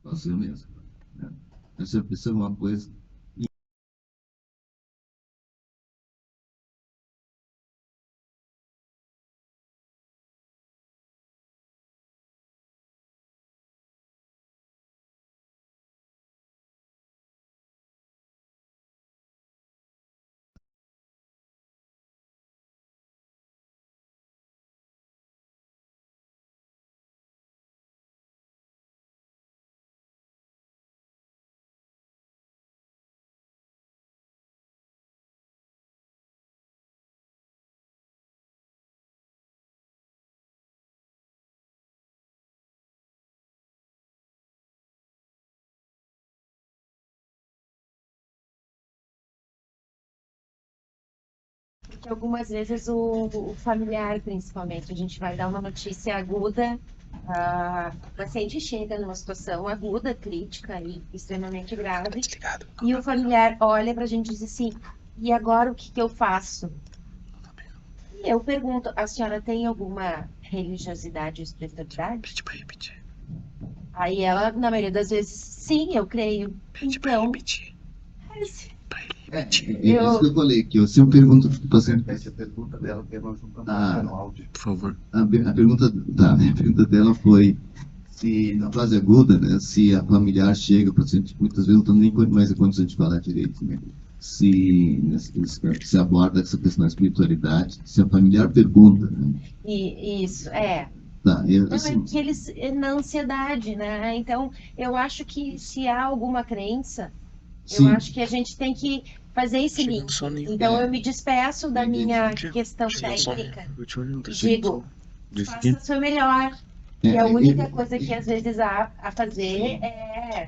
Faço eu mesmo. Né? Essa é uma coisa. Porque algumas vezes o familiar, principalmente, a gente vai dar uma notícia aguda, o paciente chega numa situação aguda, crítica e extremamente grave, e o familiar olha para a gente e diz assim: e agora o que que eu faço? E eu pergunto: a senhora tem alguma religiosidade ou espiritualidade? Pede pra repetir. Aí ela, na maioria das vezes, sim, eu creio. Pede pra Então, repetir. mas Pra ele É repetir. isso que eu falei, que eu sempre pergunto para o paciente. Repete a pergunta dela, porque nós não estamos Ah, no áudio. Por favor. A pergunta dela foi se, na fase aguda, né, se a familiar chega, o paciente muitas vezes não tem nem mais a condição de falar direito, né? Se aborda essa questão da espiritualidade, se a familiar pergunta, né? isso, é. Tá, eu, Não, assim, é que eles na ansiedade, né? Então, eu acho que se há alguma crença, eu sim, acho que a gente tem que fazer esse Chega no link. soninho. Então, É. eu me despeço da Entendi. minha Chega questão no soninho. técnica Eu te olhando, e assim. digo, Desse faça aqui. o seu melhor. É, E a é, única é, coisa que às vezes há a fazer é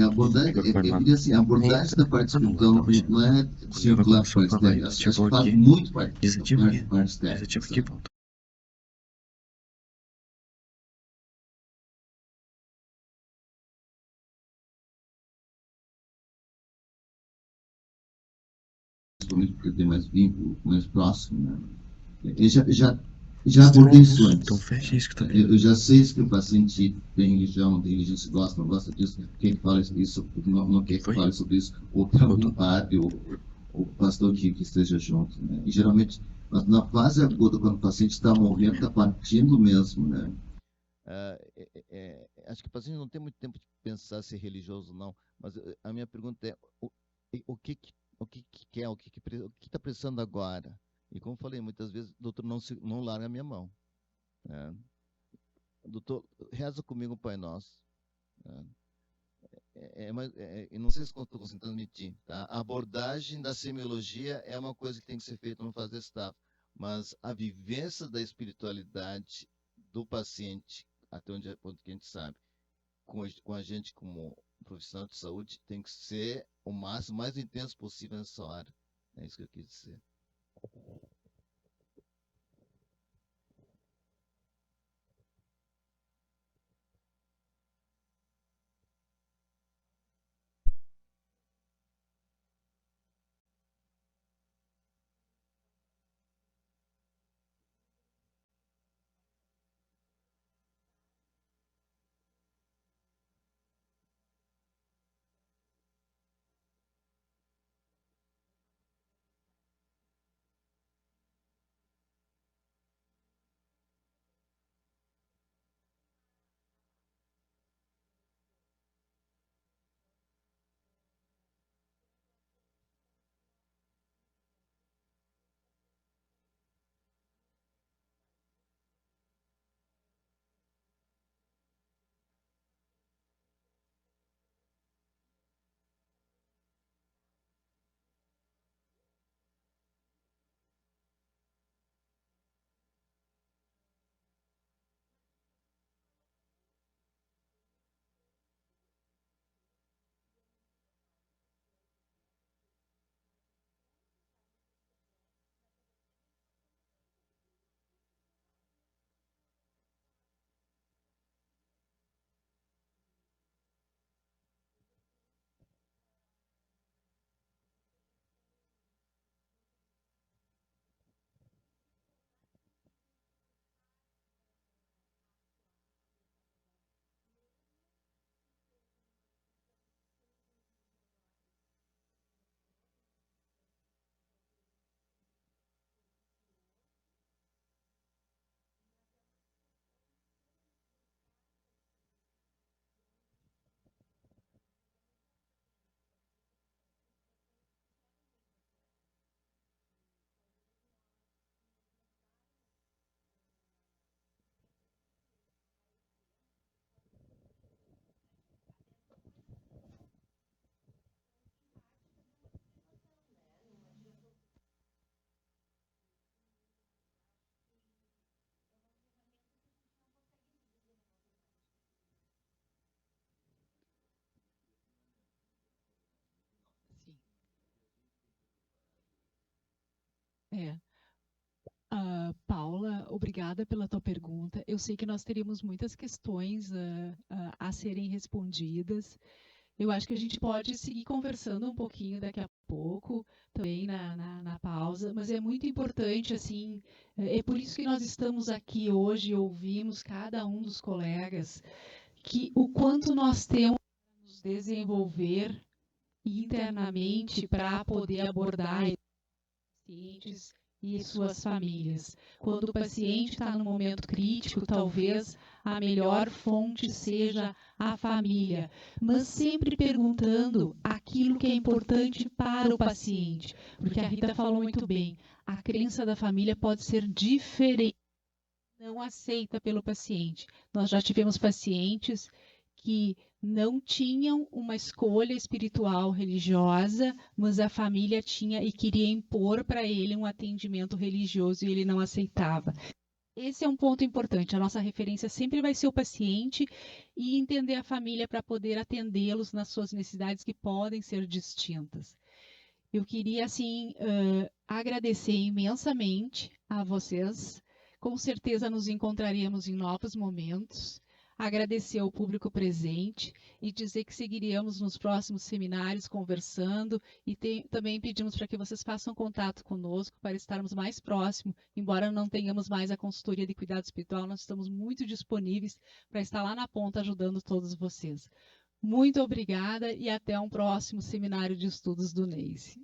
a abordagem, eu diria assim, a abordagem da parte espiritual não é circular a parte técnica, acho que faz muito parte Desativa aqui. parte técnica. Desativa aqui, volta. Principalmente porque tem mais vínculo, mais próximo, né? Eu já abordei isso antes. Então fecha isso que tá Eu já sei se o paciente tem religião se gosta, não gosta disso, quem fala isso, não quer que fale sobre isso, ou tem algum padre ou pastor que esteja junto, né? E geralmente, na fase aguda, quando o paciente está morrendo, está partindo mesmo, né? Acho que o paciente não tem muito tempo de pensar se é religioso ou não, mas a minha pergunta é o que quer, o que está precisando agora? E como falei, muitas vezes o doutor não larga a minha mão, né? Doutor, reza comigo o Pai Nosso, né? Eu não sei se estou conseguindo transmitir, tá? A abordagem da semiologia é uma coisa que tem que ser feita no fase estável, mas a vivência da espiritualidade do paciente, até onde a gente sabe, com a gente como profissional de saúde, tem que ser o máximo, mais intenso possível nessa hora. É isso que eu quis dizer. Paula, obrigada pela tua pergunta. Eu sei que nós teríamos muitas questões a serem respondidas. Eu acho que a gente pode seguir conversando um pouquinho daqui a pouco, também na pausa, mas é muito importante, assim, é por isso que nós estamos aqui hoje e ouvimos cada um dos colegas, que o quanto nós temos que nos desenvolver internamente para poder abordar os pacientes e suas famílias. Quando o paciente está no momento crítico, talvez a melhor fonte seja a família, mas sempre perguntando aquilo que é importante para o paciente, porque a Rita falou muito bem, a crença da família pode ser diferente, não aceita pelo paciente. Nós já tivemos pacientes que não tinham uma escolha espiritual religiosa, mas a família tinha e queria impor para ele um atendimento religioso e ele não aceitava. Esse é um ponto importante. A nossa referência sempre vai ser o paciente e entender a família para poder atendê-los nas suas necessidades que podem ser distintas. Eu queria, assim, agradecer imensamente a vocês. Com certeza nos encontraremos em novos momentos. Agradecer ao público presente e dizer que seguiríamos nos próximos seminários conversando e também pedimos para que vocês façam contato conosco para estarmos mais próximos, embora não tenhamos mais a consultoria de cuidado espiritual, nós estamos muito disponíveis para estar lá na ponta ajudando todos vocês. Muito obrigada e até um próximo seminário de estudos do NEISE.